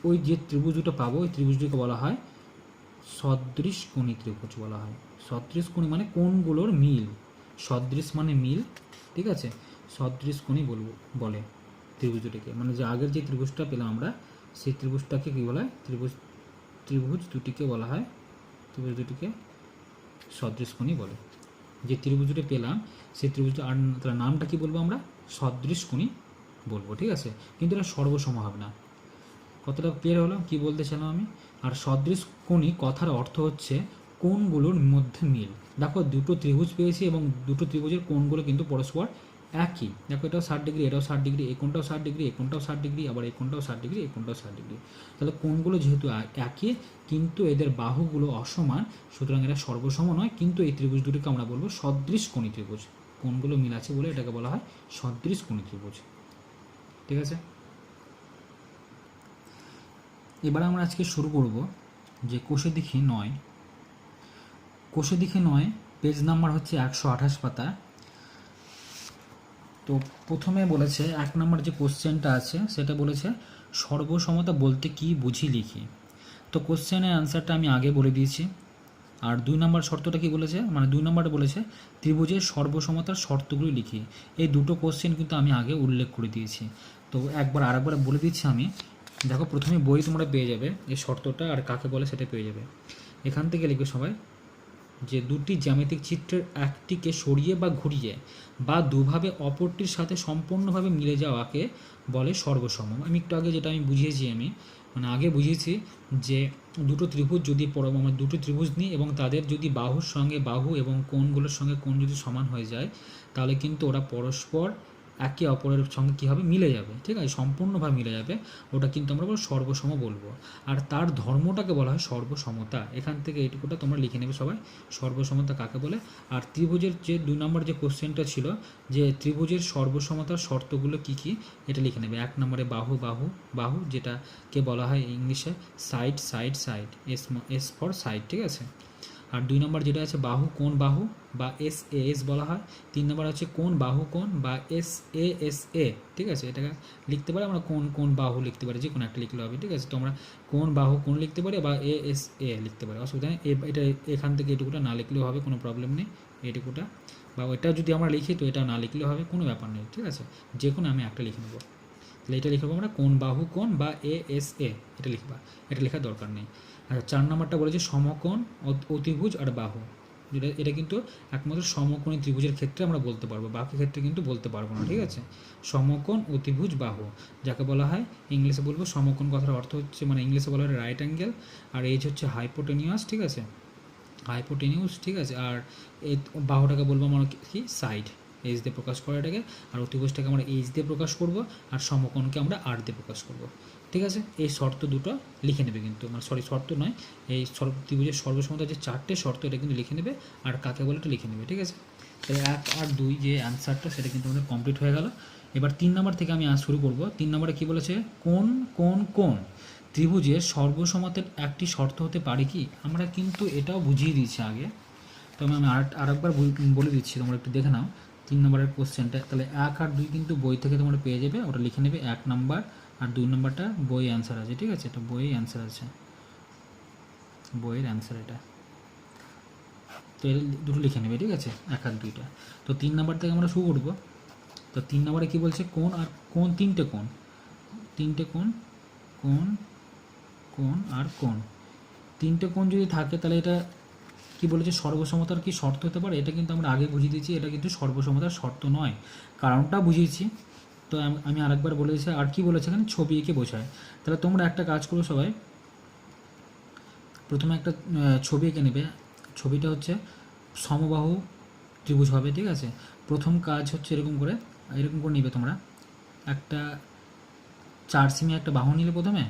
ওই যে ত্রিভুজ দুটো পাবো, ওই ত্রিভুজটিকে বলা হয় সদৃশ কোণী ত্রিভুজ বলা হয়। সদৃশ কোণী মানে কোণগুলোর মিল, সদৃশ মানে মিল, ঠিক আছে, সদৃশ কোণী বলে ত্রিভুজ দুটিকে, মানে যে আগের যে ত্রিভুজটা পেলাম আমরা, সেই ত্রিভুজটাকে কী বলা হয়, ত্রিভুজ দুটিকে বলা হয়, ত্রিভুজ দুটিকে সদৃশ কোণী বলে। যে ত্রিভুজ দুটো পেলাম সেই ত্রিভুজটা আর তার নামটা কি বলবো, আমরা সদৃশ কোণী বলবো, ঠিক আছে, কিন্তু এটা সর্বসম হবে না। কতটা ক্লিয়ার হলো কি বলতে চাইলাম আমি? আর সদৃশ কোণী কথার অর্থ হচ্ছে কোণগুলোর মধ্যে মিল। দেখো দুটো ত্রিভুজ পেয়েছি এবং দুটো ত্রিভুজের কোণগুলো কিন্তু পরস্পর একই, দেখো এটাও 60 ডিগ্রি, এটাও 60 ডিগ্রি, এই কোণটাও 60 ডিগ্রি, এই কোণটাও 60 ডিগ্রি, আবার এই কোণটাও 60 ডিগ্রি, এই কোণটাও 60 ডিগ্রি, তাহলে কোণগুলো যেহেতু একই কিন্তু এদের বাহুগুলো অসমান, সুতরাং এটা সর্বসম নয়, কিন্তু এই ত্রিভুজ দুটোকে আমরা বলবো সদৃশ কোণী ত্রিভুজ, কোণগুলো মিল আছে বলে এটাকে বলা হয় সদৃশ কোণী ত্রিভুজ, ঠিক আছে। এবার আমরা আজকে শুরু করব যে কোষে দেখি 9, কোষে দেখি 9 পেজ নাম্বার হচ্ছে 128 পাতা। তো প্রথমে বলেছে 1 নম্বর যে কোশ্চেনটা আছে সেটা বলেছে সর্বসমতা বলতে কি বুঝি লিখি। তো কোশ্চেনের অ্যান্সারটা আমি আগে বলে দিয়েছি। আর 2 নম্বর শর্তটা কি বলেছে, মানে 2 নম্বরে বলেছে ত্রিভুজের সর্বসমতার শর্তগুলি লিখি। এই দুটো কোশ্চেন কিন্তু আমি আগে উল্লেখ করে দিয়েছি, তো আরেকবার বলে দিচ্ছি আমি। দেখো প্রথমে বই তোমরা পেয়ে যাবে এই শর্তটা আর কাকে বলে সেটা পেয়ে যাবে। এখান থেকে লিখবে সবাই যে দুটি জ্যামিতিক চিত্রের একটিকে সরিয়ে বা ঘুরিয়ে বা দুভাবে অপরটির সাথে সম্পূর্ণভাবে মিলে যাওয়াকে বলে সর্বসম। আমি একটু আগে যেটা বুঝিয়েছি আগে বুঝিয়েছি যে দুটো ত্রিভুজ যদি আমরা দুটো ত্রিভুজ নিই এবং তাদের যদি বাহুর সঙ্গে বাহু এবং কোণগুলোর সঙ্গে কোণ যদি সমান হয়ে যায় তাহলে কিন্তু ওরা পরস্পর একে অপরের সঙ্গে কী হবে, মিলে যাবে, ঠিক আছে, সম্পূর্ণভাবে মিলে যাবে, ওটা কিন্তু আমরা সর্বসম বলবো। আর তার ধর্মটাকে বলা হয় সর্বসমতা। এখান থেকে এইটুকুটা তোমরা লিখে নেবে সবাই, সর্বসমতা কাকে বলে। আর ত্রিভুজের যে 2 নম্বর যে কোশ্চেনটা ছিল যে ত্রিভুজের সর্বসমতার শর্তগুলো কি কি, এটা লিখে নেবে। 1 নম্বরে বাহু যেটাকে বলা হয় ইংলিশে সাইড, এস ফর সাইড, ঠিক আছে। আর 2 নম্বর যেটা আছে বাহু কোণ বাহু বা এস বলা হয়। 3 নম্বর হচ্ছে কোণ বাহু কোণ বা এস এ, ঠিক আছে, এটাকে লিখতে পারি আমরা কোণ বাহু লিখতে পারি, যে কোনো একটা লিখলে হবে, ঠিক আছে। তো আমরা কোণ বাহু কোণ লিখতে পারি বা এ লিখতে পারি, অসুবিধা নেই। এটা এখান থেকে এটুকুটা না লিখলেও হবে, কোনো প্রবলেম নেই। এটুকুটা বা ওইটা যদি আমরা লিখি তো এটা না লিখলেও হবে, কোনো ব্যাপার নেই, ঠিক আছে। যে কোনো আমি একটা লিখে নেবো, তাহলে এটা লিখবো আমরা কোণ বাহু কোণ বা এস এ, এটা লিখবা, এটা লেখার দরকার নেই। আচ্ছা 4 নম্বরটা বলেছে সমকোণ অতিভুজ আর বাহু। এটা কিন্তু একমাত্র সমকোণী ত্রিভুজের ক্ষেত্রে আমরা বলতে পারবো, বাকি ক্ষেত্রে কিন্তু বলতে পারবো না, ঠিক আছে। সমকোণ অতিভুজ বাহু যাকে বলা হয়, ইংলিশে বলবো সমকোণ, কথার অর্থ হচ্ছে মানে ইংলিশে বলা হয় রাইট অ্যাঙ্গেল, আর এইচ হচ্ছে হাইপোটেনিয়াস, ঠিক আছে, হাইপোটেনিউস, ঠিক আছে। আর এই বাহুটাকে বলবো আমরা কি সাইড, এইচ দিয়ে প্রকাশ করা এটাকে। আর অতিভুজটাকে আমরা এইচ দিয়ে প্রকাশ করব, আর সমকোণকে আমরা আর দিয়ে প্রকাশ করব, ঠিক আছে। এই শর্ত দুটো লিখে নেবে কিন্তু, মানে সরি শর্ত নয়, এই ত্রিভুজের সর্বসমতার যে 4টে শর্ত এটা কিন্তু লিখে নেবে, আর কাকে বলে এটা লিখে নেবে, ঠিক আছে। তাই 1 আর 2 যে অ্যান্সারটা সেটা কিন্তু আমাদের কমপ্লিট হয়ে গেল। এবার 3 নম্বর থেকে আমি শুরু করব। 3 নম্বরে কী বলেছে, কোন ত্রিভুজের সর্বসমতার একটি শর্ত হতে পারে কি। আমরা কিন্তু এটাও বুঝিয়ে দিয়েছি আগে, তো আমি আরেকবার বলে দিচ্ছি, তোমরা একটু দেখে নাও 3 নম্বরের কোশ্চেনটা। তাহলে 1 আর 2 কিন্তু বই থেকে তোমরা পেয়ে যাবে, ওটা লিখে নেবে 1 নম্বর, আর 2 নম্বরটা বই অ্যান্সার আছে, ঠিক আছে। এটা বইয়ের অ্যান্সার আছে, বইয়ের অ্যান্সার এটা, তো এটা দুটো লিখে নেবে, ঠিক আছে, 1 আর 2টা। তো 3 নম্বর থেকে আমরা শুরু করবো। তো 3 নম্বরে কী বলছে, কোণ আর কোণ, তিনটে কোণ কোণ কোণ আর কোণ, তিনটে কোণ যদি থাকে তাহলে এটা কি বলেছে, সর্বসমতার কি শর্ত হতে পারে। এটা কিন্তু আমরা আগে বুঝিয়ে দিয়েছি, এটা কিন্তু সর্বসমতার শর্ত নয়, কারণটা বুঝিয়েছি। তো আমি আরেকবার বলে দিয়েছি। আর কি বলেছে এখানে, ছবি এঁকে বোঝায়। তাহলে তোমরা একটা কাজ করো সবাই, প্রথমে একটা ছবি এঁকে নেবে। ছবিটা হচ্ছে সমবাহু ত্রিভুজ হবে, ঠিক আছে। প্রথম কাজ হচ্ছে এরকম করে নিবে তোমরা, একটা 4 সেমি একটা বাহু নিলে প্রথমে,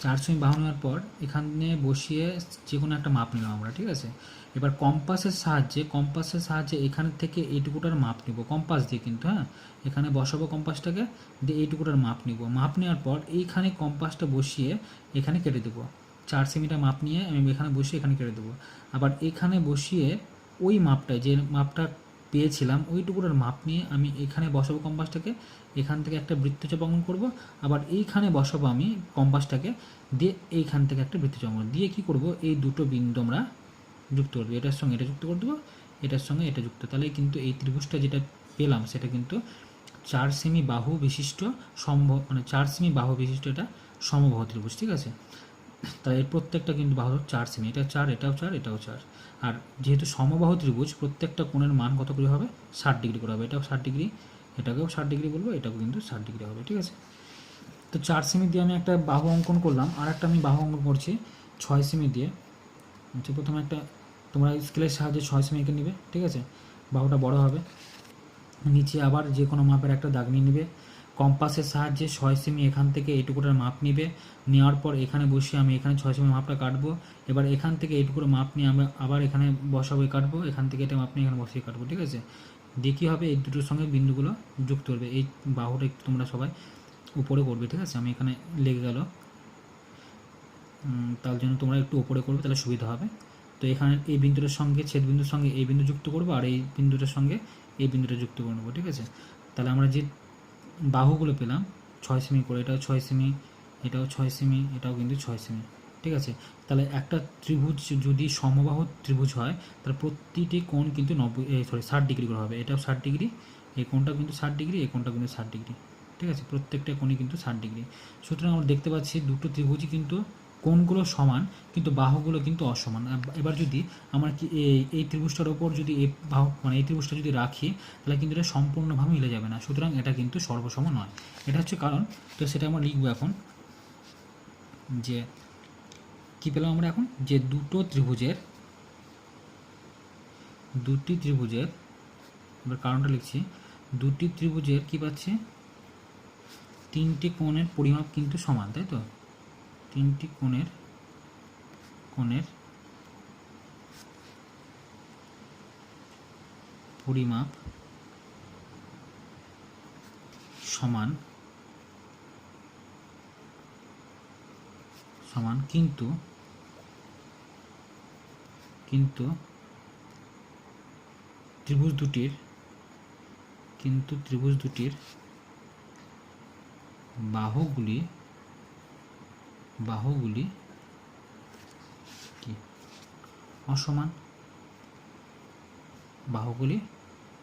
4 সেমি বাহু নেওয়ার পর এখানে বসিয়ে যে কোনো একটা মাপ নিলাম আমরা, ঠিক আছে। এবার কম্পাসের সাহায্যে এখান থেকে এইটুকুটার মাপ নিব, কম্পাস দিয়ে কিন্তু, হ্যাঁ, এখানে বসাবো কম্পাসটাকে, দিয়ে এইটুকুটার মাপ নিব। মাপ নেওয়ার পর এইখানে কম্পাসটা বসিয়ে এখানে কেটে দেবো, 4 সেমিটা মাপ নিয়ে আমি এখানে বসিয়ে এখানে কেটে দেবো। আবার এখানে বসিয়ে ওই মাপটায়, যে মাপটা পেয়েছিলাম ওইটুকুটার মাপ নিয়ে আমি এখানে বসাবো কম্পাসটাকে, এখান থেকে একটা বৃত্তচাপ অঙ্কন করব। আবার এইখানে বসাবো আমি কম্পাসটাকে, দিয়ে এইখান থেকে একটা বৃত্তচাপ অঙ্কন দিয়ে কী করব, এই দুটো বিন্দু আমরা যুক্ত করবো, এটার সঙ্গে এটা যুক্ত করে দেবো, এটার সঙ্গে এটা যুক্ত। তাহলে কিন্তু এই ত্রিভুজটা যেটা পেলাম সেটা কিন্তু 4 সেমি বাহু বিশিষ্ট মানে 4 সেমি বাহু বিশিষ্ট এটা সমবাহু ত্রিভুজ, ঠিক আছে। তাহলে এর প্রত্যেকটা কিন্তু বাহু 4 সেমি, এটা 4, এটাও 4, এটাও 4। আর যেহেতু সমবাহু ত্রিভুজ, প্রত্যেকটা কোণের মান কত করে হবে, 60 ডিগ্রি করে হবে। এটাও 60 ডিগ্রি, এটাকেও 60 ডিগ্রি বলবো, এটাকেও কিন্তু 60 ডিগ্রি হবে, ঠিক আছে। তো 4 সেমি দিয়ে আমি একটা বাহু অঙ্কন করলাম, আর একটা আমি বাহু অঙ্কন করছি 6 সেমি দিয়ে। আচ্ছা প্রথমে একটা তোমরা স্কেলের সাহায্যে 6 সেমি এঁকে নেবে, ঠিক আছে, বাহুটা বড় হবে। নিচে আবার যে কোনো মাপের একটা দাগ নিয়ে নেবে, কম্পাসের সাহায্যে 6 সেমি এখান থেকে এইটুকুটার মাপ নিবে, নেওয়ার পর এখানে বসিয়ে আমি এখানে 6 সেমি মাপটা কাটবো। এবার এখান থেকে এইটুকুর মাপ নিয়ে আমরা আবার এখানে বসাবো, কাটবো, এখান থেকে এটা মাপ নিয়ে এখানে বসিয়ে কাটবো, ঠিক আছে। দিয়ে কী হবে, এই দুটোর সঙ্গে বিন্দুগুলো যুক্ত করবে। এই বাহুটা একটু তোমরা সবাই উপরে করবে, ঠিক আছে, আমি এখানে লেগে গেল, তার জন্য তোমরা একটু উপরে করবে, তাহলে সুবিধা হবে। তো এখানে এই বিন্দুটার সঙ্গে ছেদ বিন্দুর সঙ্গে এই বিন্দু যুক্ত করবো, আর এই বিন্দুটার সঙ্গে এই বিন্দুটা যুক্ত করে নেবো, ঠিক আছে। তাহলে আমরা যে বাহুগুলো পেলাম 6 সেমি করে, এটাও 6 সেমি, এটাও 6 সেমি, এটাও কিন্তু 6 সেমি, ঠিক আছে। তাহলে একটা ত্রিভুজ যদি সমবাহু ত্রিভুজ হয় তাহলে প্রতিটি কোণ কিন্তু 60 ডিগ্রি করে হবে। এটাও 60 ডিগ্রি, এই কোণটাও কিন্তু 60 ডিগ্রি, এই কোণটাও কিন্তু 60 ডিগ্রি, ঠিক আছে। প্রত্যেকটা কোণই কিন্তু 60 ডিগ্রি। সুতরাং আমরা দেখতে পাচ্ছি দুটো ত্রিভুজই কিন্তু কোণগুলো সমান, কিন্তু বাহুগুলো কিন্তু অসমান। এবার যদি আমরা কি এই ত্রিভুজটার ওপর যদি এই বাহু মানে এই ত্রিভুজটা যদি রাখি, তাহলে কিন্তু এটা সম্পূর্ণভাবে মিলে যাবে না, সুতরাং এটা কিন্তু সর্বসম নয়। এটা হচ্ছে কারণ। তো সেটা আমরা লিখবো এখন, যে কী পেলাম আমরা এখন, যে দুটি ত্রিভুজের, এবার কারণটা লিখছি, দুটি ত্রিভুজের কী পাচ্ছি, তিনটি কোণের পরিমাপ কিন্তু সমান, তাই তো, তিনটি কোণের পরিমাপ সমান, কিন্তু কিন্তু ত্রিভুজ দুটির বাহুগুলি কি অসমান,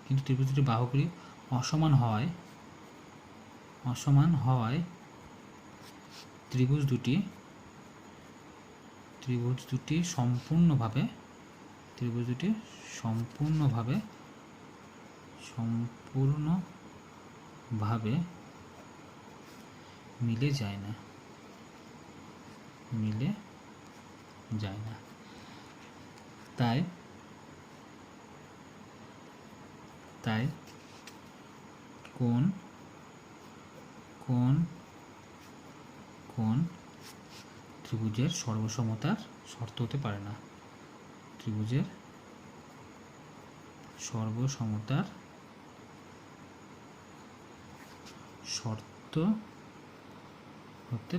কিন্তু ত্রিভুজ দুটির বাহুগুলি অসমান হওয়ায় ত্রিভুজ দুটি সম্পূর্ণভাবে মিলে যায় না। তাই কোন ত্রিভুজের সর্বসমতার শর্ত হতে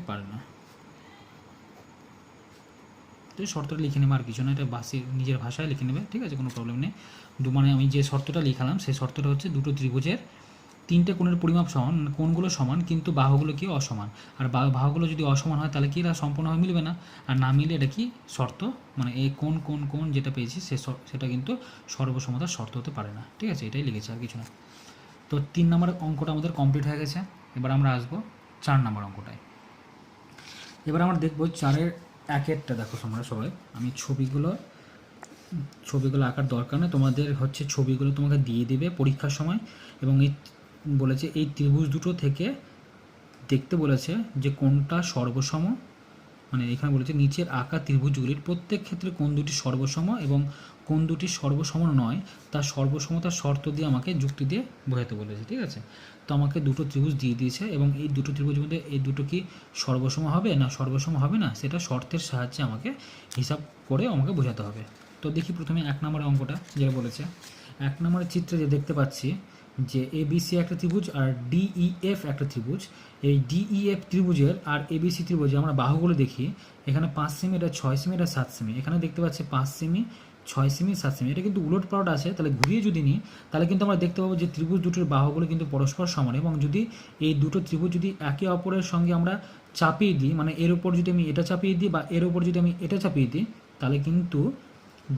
পারে না। তো শর্তটা লিখে নেবে, আর কিছু না, এটা নিজের ভাষায় লিখে নেবে, ঠিক আছে, কোনো প্রবলেম নেই। মানে আমি যে শর্তটা লিখালাম সেই শর্তটা হচ্ছে দুটো ত্রিভুজের তিনটে কোণের পরিমাপ সমান, কোণগুলো সমান কিন্তু বাহুগুলো কি অসমান, আর বাহুগুলো যদি অসমান হয় তাহলে কি এরা সম্পূর্ণভাবে মিলবে না, আর না মিলে এটা কি শর্ত, মানে এই কোণ যেটা পেয়েছি সেটা কিন্তু সর্বসমতার শর্ত হতে পারে না, ঠিক আছে, এটাই লিখেছি, আর কিছু না। তো 3 নম্বর অঙ্কটা আমাদের কমপ্লিট হয়ে গেছে। এবার আমরা আসবো 4 নম্বর অঙ্কটায়। এবার আমরা দেখবো 4-এর 1-এরটা। দেখো তোমরা সবাই, আমি ছবিগুলো আঁকার দরকার নেই, তোমাদের হচ্ছে ছবিগুলো তোমাকে দিয়ে দেবে পরীক্ষার সময়, এবং এই বলেছে এই ত্রিভুজ দুটো থেকে দেখতে বলেছে যে কোনটা সর্বসম, মানে এখানে বলেছে নিচের আঁকা ত্রিভুজগুলির প্রত্যেক ক্ষেত্রে কোন দুটি সর্বসম এবং কোন দুটি সর্বসম নয় তার সর্বসমতার শর্ত দিয়ে আমাকে যুক্তি দিয়ে বোঝাতে বলেছে, ঠিক আছে। তো আমাকে দুটো ত্রিভুজ দিয়ে দিয়েছে, এবং এই দুটো ত্রিভুজের মধ্যে এই দুটো কি সর্বসম হবে না সর্বসম হবে না, সেটা শর্তের সাহায্যে আমাকে হিসাব করে আমাকে বোঝাতে হবে। তো দেখি প্রথমে 1 নম্বরের অঙ্কটা যেটা বলেছে। 1 নম্বরের চিত্রে যে দেখতে পাচ্ছি যে ABC একটা ত্রিভুজ আর DEF একটা ত্রিভুজ। এই DEF ত্রিভুজের আর ABC ত্রিভুজে আমরা বাহুগুলো দেখি, এখানে 5 সেমি, এটা 6 সেমি, এটা 7 সেমি, এখানে দেখতে পাচ্ছি 5 সেমি, 6 সেমি, 7 সেমি, এটা কিন্তু উলট পালট আছে। তাহলে ঘুরিয়ে যদি নিই তাহলে কিন্তু আমরা দেখতে পাবো যে ত্রিভুজ দুটোর বাহুগুলো কিন্তু পরস্পর সমান, এবং যদি এই দুটো ত্রিভুজ যদি একে অপরের সঙ্গে আমরা চাপিয়ে দিই, মানে এর উপর যদি আমি এটা চাপিয়ে দিই বা এর উপর যদি আমি এটা চাপিয়ে দিই, তাহলে কিন্তু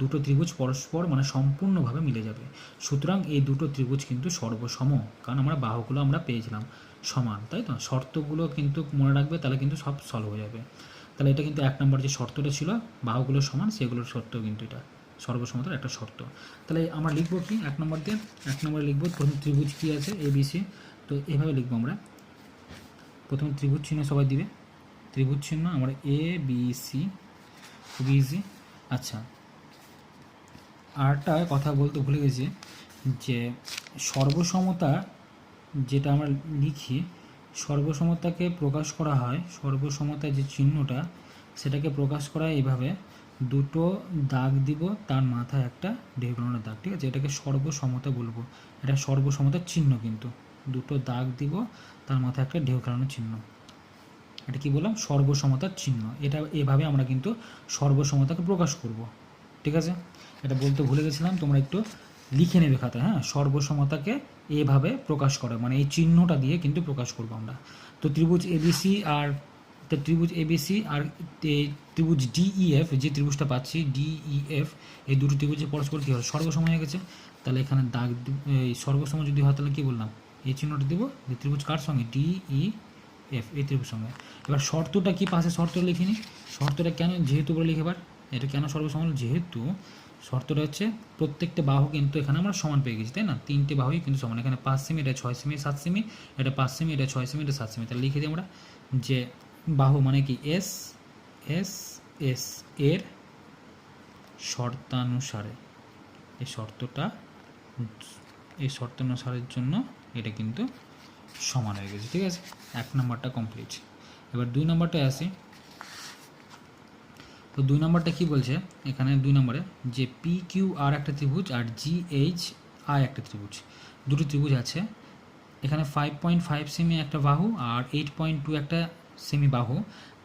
দুটো ত্রিভুজ পরস্পর মানে সম্পূর্ণভাবে মিলে যাবে। সুতরাং এই দুটো ত্রিভুজ কিন্তু সর্বসম, কারণ আমরা বাহুগুলো আমরা পেয়েছিলাম সমান, তাই তো। শর্তগুলো কিন্তু মনে রাখবে, তাহলে কিন্তু সব সলভ হয়ে যাবে। তাহলে এটা কিন্তু 1 নম্বর যে শর্তটা ছিল বাহুগুলো সমান, সেগুলোর শর্ত কিন্তু এটা সর্বসমতার একটা শর্ত। তাহলে আমরা লিখবো কি 1 নম্বর দিয়ে, 1 নম্বরে লিখবো প্রথম ত্রিভুজ কী আছে ABC। তো এভাবে লিখবো আমরা, প্রথমে ত্রিভুজ চিহ্ন সবাই দিবে, ত্রিভুজ চিহ্ন আমরা ABC, খুবই ইজি। আচ্ছা, আরটা কথা বলতে ভুলে গেছি যে সর্বসমতা যেটা আমরা লিখি, সর্বসমতাকে প্রকাশ করা হয়, সর্বসমতার যে চিহ্নটা সেটাকে প্রকাশ করা হয় এইভাবে, দুটো দাগ দিব, তার মাথায় একটা ঢেউ খেলানোর দাগ, ঠিক আছে, এটাকে সর্বসমতা বলবো। এটা সর্বসমতার চিহ্ন, কিন্তু দুটো দাগ দিব, তার মাথায় একটা ঢেউ খেলানোর চিহ্ন, এটা কি বললাম, সর্বসমতার চিহ্ন। এটা এভাবে আমরা কিন্তু সর্বসমতাকে প্রকাশ করব, ঠিক আছে। এটা বলতে ভুলে গেছিলাম, তোমরা একটু লিখে নেবে খাতায়, হ্যাঁ। সর্বসমতাকে এভাবে প্রকাশ করে, মানে এই চিহ্নটা দিয়ে কিন্তু প্রকাশ করব আমরা। তো ত্রিভুজ ABC আর ত্রিভুজ DEF, যে ত্রিভুজটা পাচ্ছি DEF, এই দুটো ত্রিভুজের পরস্পর কী হয়, সর্বসম হয়ে গেছে। তাহলে এখানে দাগ এই সর্বসম যদি হয় তাহলে কী বললাম, এই চিহ্নটা দেবো, যে ত্রিভুজ কার সঙ্গে, DEF, এই ত্রিভুজ সঙ্গে। এবার শর্তটা কি, পাশে শর্তটা লিখিনি, শর্তটা কেন যেহেতু বলে লিখে, এবার এটা কেন সর্বসম, যেহেতু শর্তটা হচ্ছে প্রত্যেকটা বাহু কিন্তু এখানে আমরা সমান পেয়ে গেছি, তাই না, 3টে বাহুই কিন্তু সমান। এখানে 5 সেমি, এটা 6 সেমি, 7 সেমি, এটা 5 সেমি, এটা 6 সেমি, এটা 7 সেমি। তাহলে লিখে দিই আমরা যে বাহু মানে কি S এর শর্তানুসারে, এই শর্তানুসারের জন্য এটা কিন্তু সমান হয়ে গেছে, ঠিক আছে। 1 নম্বরটা কমপ্লিট। এবার 2 নম্বরটায় আসি। তো 2 নম্বরটা কী বলছে, এখানে 2 নম্বরে যে PQR একটা ত্রিভুজ আর GHI একটা ত্রিভুজ, দুটো ত্রিভুজ আছে। এখানে 5.5 সেমি একটা বাহু আর 8.2 একটা সেমি বাহু,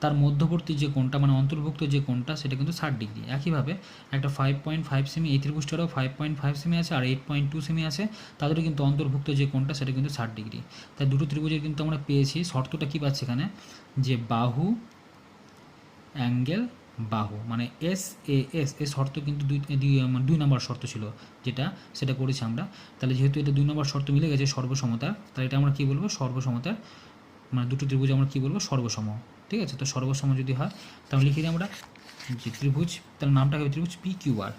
তার মধ্যবর্তী যে কোণটা মানে অন্তর্ভুক্ত যে কোণটা সেটা কিন্তু 60 ডিগ্রি। একইভাবে একটা 5.5 সেমি, এই ত্রিভুজটারও 5.5 সেমি আছে আর 8.2 সেমি আছে, তাদেরও কিন্তু অন্তর্ভুক্ত যে কোণটা সেটা কিন্তু 60 ডিগ্রি। তাই দুটো ত্রিভুজের কিন্তু আমরা পেয়েছি। শর্তটা কী পাচ্ছি এখানে, যে বাহু অ্যাঙ্গেল বাহু মানে এস এ এস, এ শর্ত কিন্তু দুই নম্বর শর্ত ছিল যেটা, সেটা করেছি আমরা। তাহলে যেহেতু এটা 2 নম্বর শর্ত মিলে গেছে সর্বসমতা, তাহলে এটা আমরা কী বলবো, সর্বসমতার মানে দুটো ত্রিভুজ আমরা কী বলবো, সর্বসম। ঠিক আছে, তো সর্বসম যদি হয় তাহলে লিখে দিই আমরা যে ত্রিভুজ, তাহলে নামটা হবে ত্রিভুজ পি কিউ আর।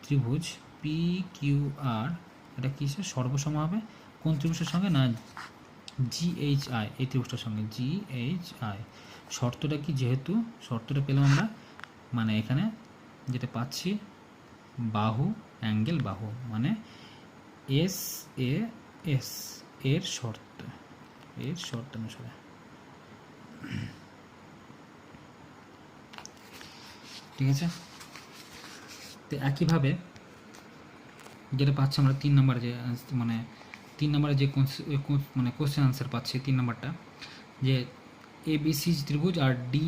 ত্রিভুজ পি কিউ আর এটা কিসে সর্বসম হবে, কোন ত্রিভুজের সঙ্গে না জিএইচআই, এই ত্রিভুজটার সঙ্গে জিএইচআই। শর্তটা কি, যেহেতু শর্তটা পেলাম আমরা মানে এখানে যেটা পাচ্ছি বাহু অ্যাঙ্গেল বাহু মানে এস এ এস এর শর্ত অনুসারে। ঠিক আছে, তো একইভাবে যেটা পাচ্ছি আমরা 3 নম্বরে যে মানে 3 নম্বরে যে মানে কোশ্চেন আনসার পাচ্ছি 3 নম্বরটা, যে এবিসি ত্রিভুজ আর ডি,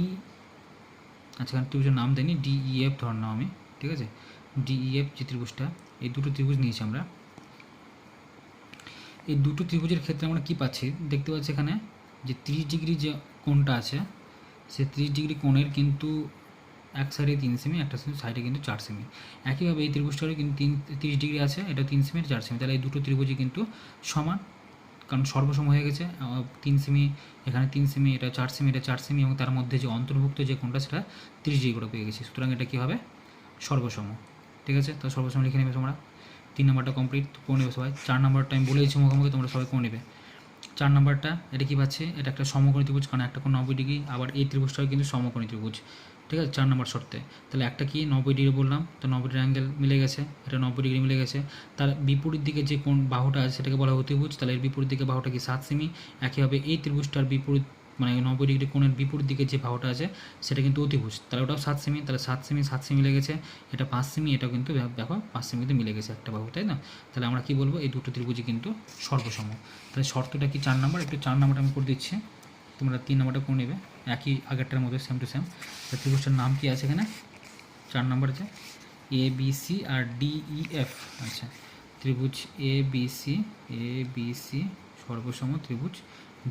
আচ্ছা এখানে ত্রিভুজের নাম দেয়নি, ডিইএফ ধরলাম আমি। ঠিক আছে, ডিইএফ যে ত্রিভুজটা, এই দুটো ত্রিভুজ নিয়েছি আমরা। এই দুটো ত্রিভুজের ক্ষেত্রে আমরা কি পাচ্ছি, দেখতে পাচ্ছি এখানে যে 30 ডিগ্রি যে কোণটা আছে, সে 30 ডিগ্রি কোণের কিন্তু এক সাইডে 3 সেমি, একটা সাইডে কিন্তু 4 সেমি। একইভাবে এই ত্রিভুজটারও কিন্তু 30 ডিগ্রি আছে, এটা 3 সেমি 4 সেমি, তাহলে এই দুটো ত্রিভুজই কিন্তু সমান, কারণ সর্বসম হয়ে গেছে। 3 সেমি এখানে 3 সেমি, এটা 4 সেমি, এটা 4 সেমি, এবং তার মধ্যে যে অন্তর্ভুক্ত যে কোণটা সেটা 30 ডিগ্রি করে পেয়ে গেছি, সুতরাং এটা কী হবে, সর্বসম। ঠিক আছে, তো সর্বসম লিখে নেবে তোমরা। 3 নম্বরটা কমপ্লিট করে নেবে সবাই। 4 নম্বরটা আমি বলে দিচ্ছি মুখোমুখি, তোমরা সবাই করে নেবে। 4 নম্বরটা এটা কী পাচ্ছে, এটা একটা সমকোণী ত্রিভুজ, কারণ একটা কোণ 90 ডিগ্রি, আবার এই ত্রিভুজটাও কিন্তু সমকোণী ত্রিভুজ। ঠিক আছে, 4 নম্বর শর্তে তাহলে একটা কি 90 ডিগ্রি বললাম, তো 90 ডিগ্রি অ্যাঙ্গেল মিলে গেছে, এটা 90 ডিগ্রি মিলে গেছে। তার বিপরীত দিকে যে কোণ বাহুটা আছে সেটাকে বলা হয় অতিভুজ, তাহলে এর বিপরীত দিকে বাহুটা কি 7 সেমি। একইভাবে এই ত্রিভুজটার বিপরীত মানে 90 ডিগ্রি কোণের বিপরীত দিকে যে বাহুটা আছে সেটা কিন্তু অতিভুজ, তাহলে ওটাও 7 সেমি, তাহলে 7 সেমি মিলে গেছে। এটা 5 সেমি, এটাও কিন্তু দেখো 5 সেমিতে মিলে গেছে একটা বাহু, তাই না? তাহলে আমরা কি বলবো, এই দুটো ত্রিভুজই কিন্তু সর্বসম। তাহলে শর্তটা কি 4 নম্বর, একটু 4 নম্বরটা আমি করে দিচ্ছি, তোমরা 3 নম্বরটা করে নেবে একই আগেরটার মধ্যে সেম টু সেম। ত্রিভুজটার নাম কি আছে এখানে 4 নম্বরে, যে A B C R DEF. আচ্ছা, ত্রিভুজ এ বি সি সর্বসম ত্রিভুজ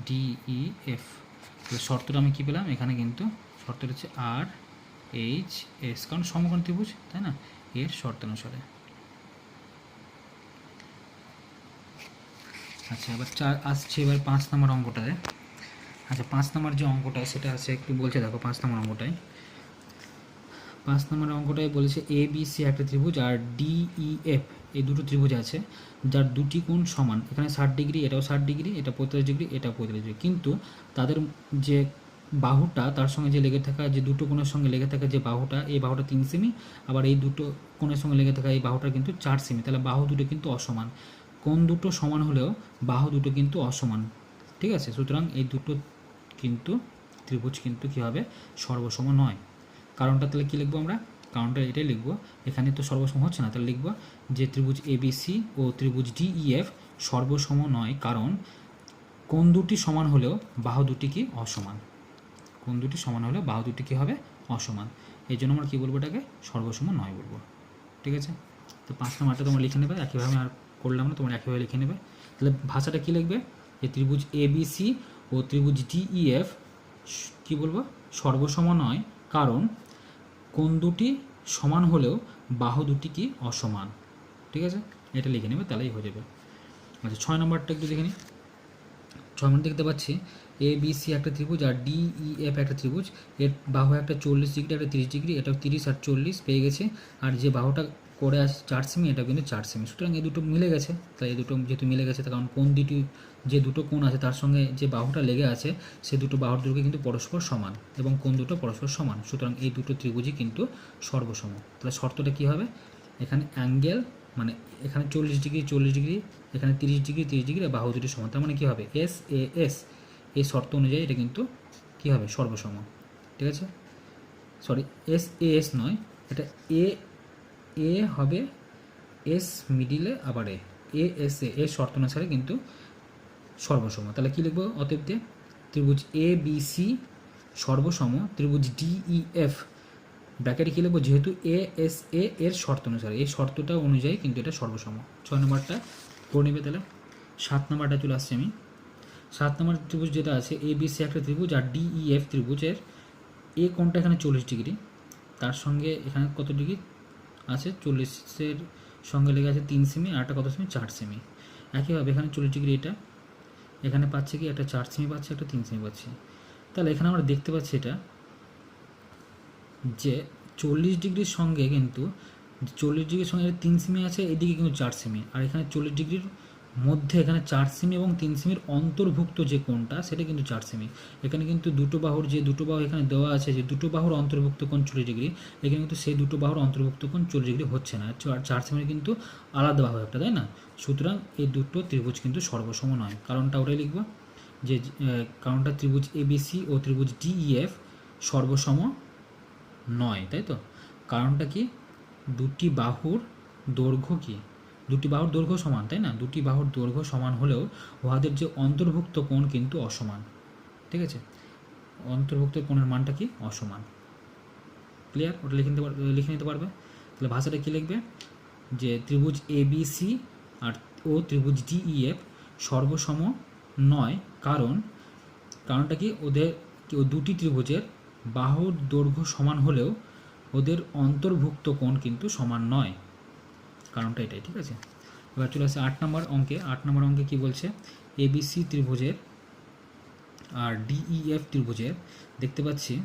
ডিইএফ। তো শর্তটা আমি কী পেলাম এখানে, কিন্তু শর্তটা হচ্ছে আর এইচ এস, কারণ সমকোণ ত্রিভুজ, তাই না, এর শর্তানুসারে। আচ্ছা, এবার আসছে এবার 5 নম্বর অঙ্কটায়। আচ্ছা, 5 নম্বর যে অঙ্কটা সেটা আছে একটু বলছে, দেখো 5 নম্বর অঙ্কটায়, 5 নম্বর অঙ্কটায় বলেছে এ বি সি একটা ত্রিভুজ আর ডিইএফ এই দুটো ত্রিভুজ আছে যার দুটি কোণ সমান, এখানে 60 ডিগ্রি, এটাও 60 ডিগ্রি, এটা 45 ডিগ্রি, এটা 45 ডিগ্রি, কিন্তু তাদের যে বাহুটা তার সঙ্গে যে লেগে থাকা, যে দুটো কোণের সঙ্গে লেগে থাকা যে বাহুটা, এই বাহুটা 3 সেমি, আবার এই দুটো কোণের সঙ্গে লেগে থাকা এই বাহুটা কিন্তু 4 সেমি, তাহলে বাহু দুটো কিন্তু অসমান। কোণ দুটো সমান হলেও বাহু দুটো কিন্তু অসমান। ঠিক আছে, সুতরাং এই দুটো কিন্তু ত্রিভুজ কিন্তু কী হবে, সর্বসম নয়। কারণটা তাহলে কী লিখবো আমরা, কারণটা এটাই লিখবো, এখানে তো সর্বসম হচ্ছে না, তাহলে লিখবো যে ত্রিভুজ এবিসি ও ত্রিভুজ ডিইএফ সর্বসম নয়, কারণ কোণ দুটি সমান হলেও বাহু দুটি কি অসমান। কোণ দুটি সমান হলেও বাহু দুটি কী হবে, অসমান। এই জন্য আমরা কী বলবো, এটাকে সর্বসম নয় বলবো। ঠিক আছে, তো 5 নম্বরটা তোমরা লিখে নেবে, একইভাবে আর করলাম না, তোমরা একইভাবে লিখে নেবে। তাহলে ভাষাটা কী লিখবে, যে ত্রিভুজ এবিসি ও ত্রিভুজ ডিইএফ কী বলবো, সর্বসম নয়, কারণ কোণ দুটি সমান হলেও বাহু দুটি কি অসমান। ঠিক আছে, এটা লিখে নেবে, তাহলেই হয়ে যাবে। আচ্ছা, 6 নম্বরটা একটু দেখে নিই। 6 নম্বর দেখতে পাচ্ছি এ বি সি একটা ত্রিভুজ আর ডিইএফ একটা ত্রিভুজ, এর বাহু একটা 40 ডিগ্রি, একটা 30 ডিগ্রি, এটাও 30 আর 40 পেয়ে গেছে, আর যে বাহুটা করে আসছে 4 সেমি, এটা কিন্তু 4 সেমি, সুতরাং এই দুটো মিলে গেছে। তাই এই দুটো যেহেতু মিলে গেছে, তার কারণ কোণ দুটি, যে দুটো কোণ আছে তার সঙ্গে যে বাহুটা লেগে আছে সে দুটো বাহুর দৈর্ঘ্য কিন্তু পরস্পর সমান, এবং কোণ দুটো পরস্পর সমান, সুতরাং এই দুটো ত্রিভুজই কিন্তু সর্বসম। তাহলে শর্তটা কী হবে, এখানে অ্যাঙ্গেল মানে এখানে 40 ডিগ্রি 40 ডিগ্রি, এখানে 30 ডিগ্রি 30 ডিগ্রি, বাহু দুটি সমান, তার মানে কী হবে, এস এ এস, এই শর্ত অনুযায়ী এটা কিন্তু কী হবে, সর্বসম। ঠিক আছে, সরি এস এ এস নয়, এটা এ এ হবে, এস মিডিলে আবার এ এস এ, এর শর্ত অনুসারে কিন্তু সর্বসম। তাহলে কী লিখবো, অতএব দিয়ে ত্রিভুজ এ বি সি সর্বসম ত্রিভুজ DEF ব্র্যাকেটে কী লিখবো, যেহেতু ASA এর শর্ত অনুসারে, এই শর্তটা অনুযায়ী কিন্তু এটা সর্বসম। 6 নম্বরটা করে নেবে। তাহলে 7 নম্বরটা চলে আসছে আমি। 7 নম্বর ত্রিভুজ যেটা আছে, ABC একটা ত্রিভুজ আর DEF ত্রিভুজের এ কোণটা এখানে 40 ডিগ্রি, তার সঙ্গে এখানে কত ডিগ্রি আছে, 40-এর সঙ্গে লেগে আছে 3 সেমি, আর একটা কত সেমি, 4 সেমি। একইভাবে এখানে 40 ডিগ্রি, এটা এখানে পাচ্ছে কি, একটা 4 সেমি পাচ্ছে, একটা 3 সেমি পাচ্ছে। তাহলে এখানে আমরা দেখতে পাচ্ছি এটা যে 40 ডিগ্রির সঙ্গে কিন্তু 40 ডিগ্রির সঙ্গে 3 সেমি আছে, এদিকে কিন্তু 4 সেমি, আর এখানে 40 ডিগ্রির মধ্যে এখানে 4 সেমি এবং 3 সেমির অন্তর্ভুক্ত যে কোণটা সেটা কিন্তু 4 সেমি। এখানে কিন্তু দুটো বাহুর যে দুটো বাহু এখানে দেওয়া আছে, যে দুটো বাহুর অন্তর্ভুক্ত কোণ 40 ডিগ্রি, এখানে কিন্তু সেই দুটো বাহুর অন্তর্ভুক্ত কোণ 40 ডিগ্রি হচ্ছে না, 4 সেমির কিন্তু আলাদা বাহু একটা, তাই না? সুতরাং এই দুটো ত্রিভুজ কিন্তু সর্বসম নয়। কারণটা ওটাই লিখব, যে কারণটা ত্রিভুজ ABC ও ত্রিভুজ DEF সর্বসম নয়, তাই তো? কারণটা কি, দুটি বাহুর দৈর্ঘ্য কি, দুটি বাহুর দৈর্ঘ্য সমান, তাই না? দুটি বাহুর দৈর্ঘ্য সমান হলেও উহাদের যে অন্তর্ভুক্ত কোণ কিন্তু অসমান। ঠিক আছে, অন্তর্ভুক্ত কোণের মানটা কি, অসমান। ক্লিয়ার? ওটা লিখে নিতে পারবে। তাহলে ভাষাটা কি লিখবে, যে ত্রিভুজ ABC ও ত্রিভুজ DEF সর্বসম নয়, কারণটা কি, ওদের দুটি ত্রিভুজের বাহুর দৈর্ঘ্য সমান হলেও ওদের অন্তর্ভুক্ত কোণ কিন্তু সমান নয়, কারণটা এটাই। ঠিক আছে, এবার চলে আসে 8 নম্বর অঙ্কে। 8 নম্বর অঙ্কে কী বলছে, ABC ত্রিভুজের আর DEF ত্রিভুজের দেখতে পাচ্ছি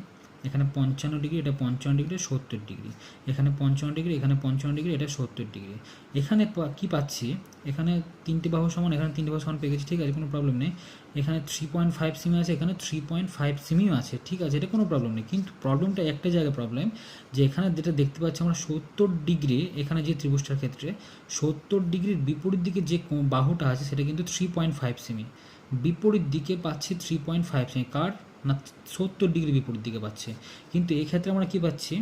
এখানে 55 ডিগ্রি, এটা 55 ডিগ্রি, 70 ডিগ্রি, এখানে 55 ডিগ্রি, এখানে 55 ডিগ্রি, এটা 70 ডিগ্রি। এখানে কি পাচ্ছি, এখানে 3টে বাহু সমান, এখানে 3টে বাহু সমান পেয়ে গেছি। ঠিক আছে, কোনো প্রবলেম নেই। এখানে 3.5 সেমি আছে, এখানে 3.5 সেমিও আছে। ঠিক আছে, এটা কোনো প্রবলেম নেই। কিন্তু প্রবলেমটা একটা জায়গায় প্রবলেম, যে এখানে যেটা দেখতে পাচ্ছি আমরা 70 ডিগ্রি, এখানে যে ত্রিভুজটার ক্ষেত্রে 70 ডিগ্রির বিপরীত দিকে যে বাহুটা আছে সেটা কিন্তু 3.5 সেমি, বিপরীত দিকে পাচ্ছি 3.5 সেমি। কার না, 70 ডিগ্রি বিপরীত দিকে পাচ্ছে। কিন্তু এক্ষেত্রে আমরা কি পাচ্ছি,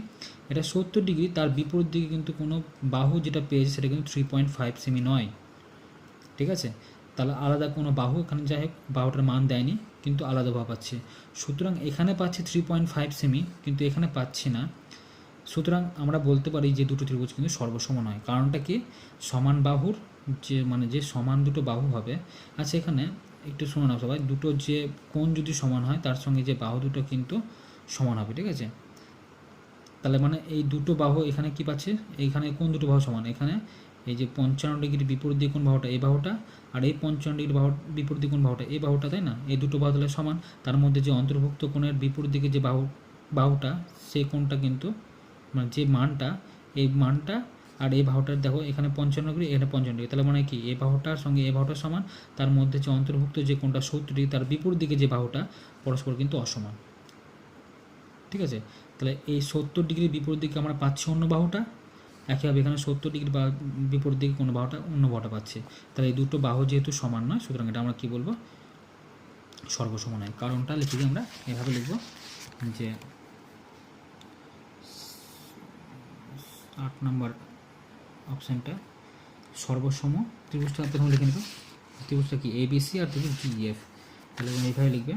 এটা 70 ডিগ্রি, তার বিপরীত দিকে কিন্তু কোনো বাহু যেটা পেয়েছে সেটা কিন্তু 3.5 সেমি নয়। ঠিক আছে, তাহলে আলাদা কোনো বাহু এখানে, যাই হোক বাহুটার মান দেয়নি, কিন্তু আলাদা বাহু পাচ্ছে। সুতরাং এখানে পাচ্ছি 3.5 সেমি, কিন্তু এখানে পাচ্ছি না। সুতরাং আমরা বলতে পারি যে দুটো ত্রিভুজ কিন্তু সর্বসম নয়। কারণটা কি, সমান বাহুর যে সমান দুটো বাহু হবে। আচ্ছা, এখানে একটু শুনে নাও সবাই, দুটো যে কোণ যদি সমান হয় তার সঙ্গে যে বাহু দুটো কিন্তু সমান হবে। ঠিক আছে, তাহলে মানে এই দুটো বাহু এখানে কি পাচ্ছে, এইখানে কোন দুটো বাহু সমান, এখানে এই যে 55 ডিগ্রি বিপরীত দিকে কোন বাহুটা, এই বাহুটা, আর এই 55 ডিগ্রি বিপরীত দিকে কোন বাহুটা, এই বাহুটা, তাই না? এই দুটো বাহু তাহলে সমান। তার মধ্যে যে অন্তর্ভুক্ত কোণের বিপরীত দিকে যে বাহুটা, সেই কোণটা কিন্তু মানে যে মানটা, এই মানটা আর এই বাহুটার দেখো এখানে 55 ডিগ্রি, এখানে 55 ডিগ্রি, তাহলে মানে কি, এই বাহুটার সঙ্গে এই বাহুটার সমান। তার মধ্যে যে অন্তর্ভুক্ত যে কোণটা 70 ডিগ্রি, তার বিপরীত দিকে যে বাহুটা পরস্পর কিন্তু অসমান। ঠিক আছে, তাহলে এই 70 ডিগ্রির বিপরীত দিকে আমরা পাচ্ছি অন্য বাহুটা, একইভাবে এখানে 70 ডিগ্রি বিপরীত দিকে কোনো বাহুটা অন্য বাহুটা পাচ্ছে। তাহলে এই দুটো বাহু যেহেতু সমান নয়, সুতরাং এটা আমরা কী বলবো, সর্বসম নয়। কারণটা লিখে দিই আমরা এভাবে লিখব, যে 8 নম্বর অপশানটা সর্বসম ত্রিভুজটা প্রথমে লিখে নেব। ত্রিভুজটা কি, ABC আর ত্রিভুজ DEF। তাহলে এইভাবে লিখবে,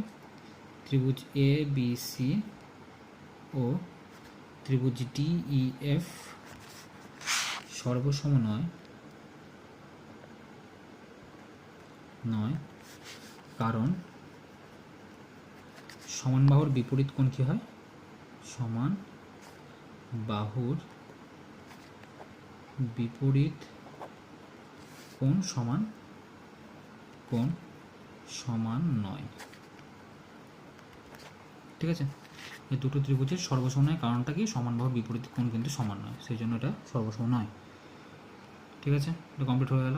ত্রিভুজ ABC ও ত্রিভুজ DEF সর্বসম নয়, কারণ সমান বাহুর বিপরীত কোণ কী হয়, সমান বাহুর বিপরীত কোণ সমান নয়। ঠিক আছে, এই দুটো ত্রিভুজের সর্বসম নয়, কারণটা কি, সমান বাহুর বিপরীত কোণ কিন্তু সমান নয়, সেই জন্য এটা সর্বসম নয়। ঠিক আছে, এটা কমপ্লিট হয়ে গেল।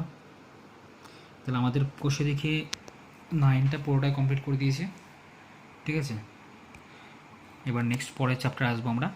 তাহলে আমাদের কোষে দেখে 9টা পুরোটাই কমপ্লিট করে দিয়েছে। ঠিক আছে, এবার নেক্সট পরের চ্যাপ্টার আসবো আমরা।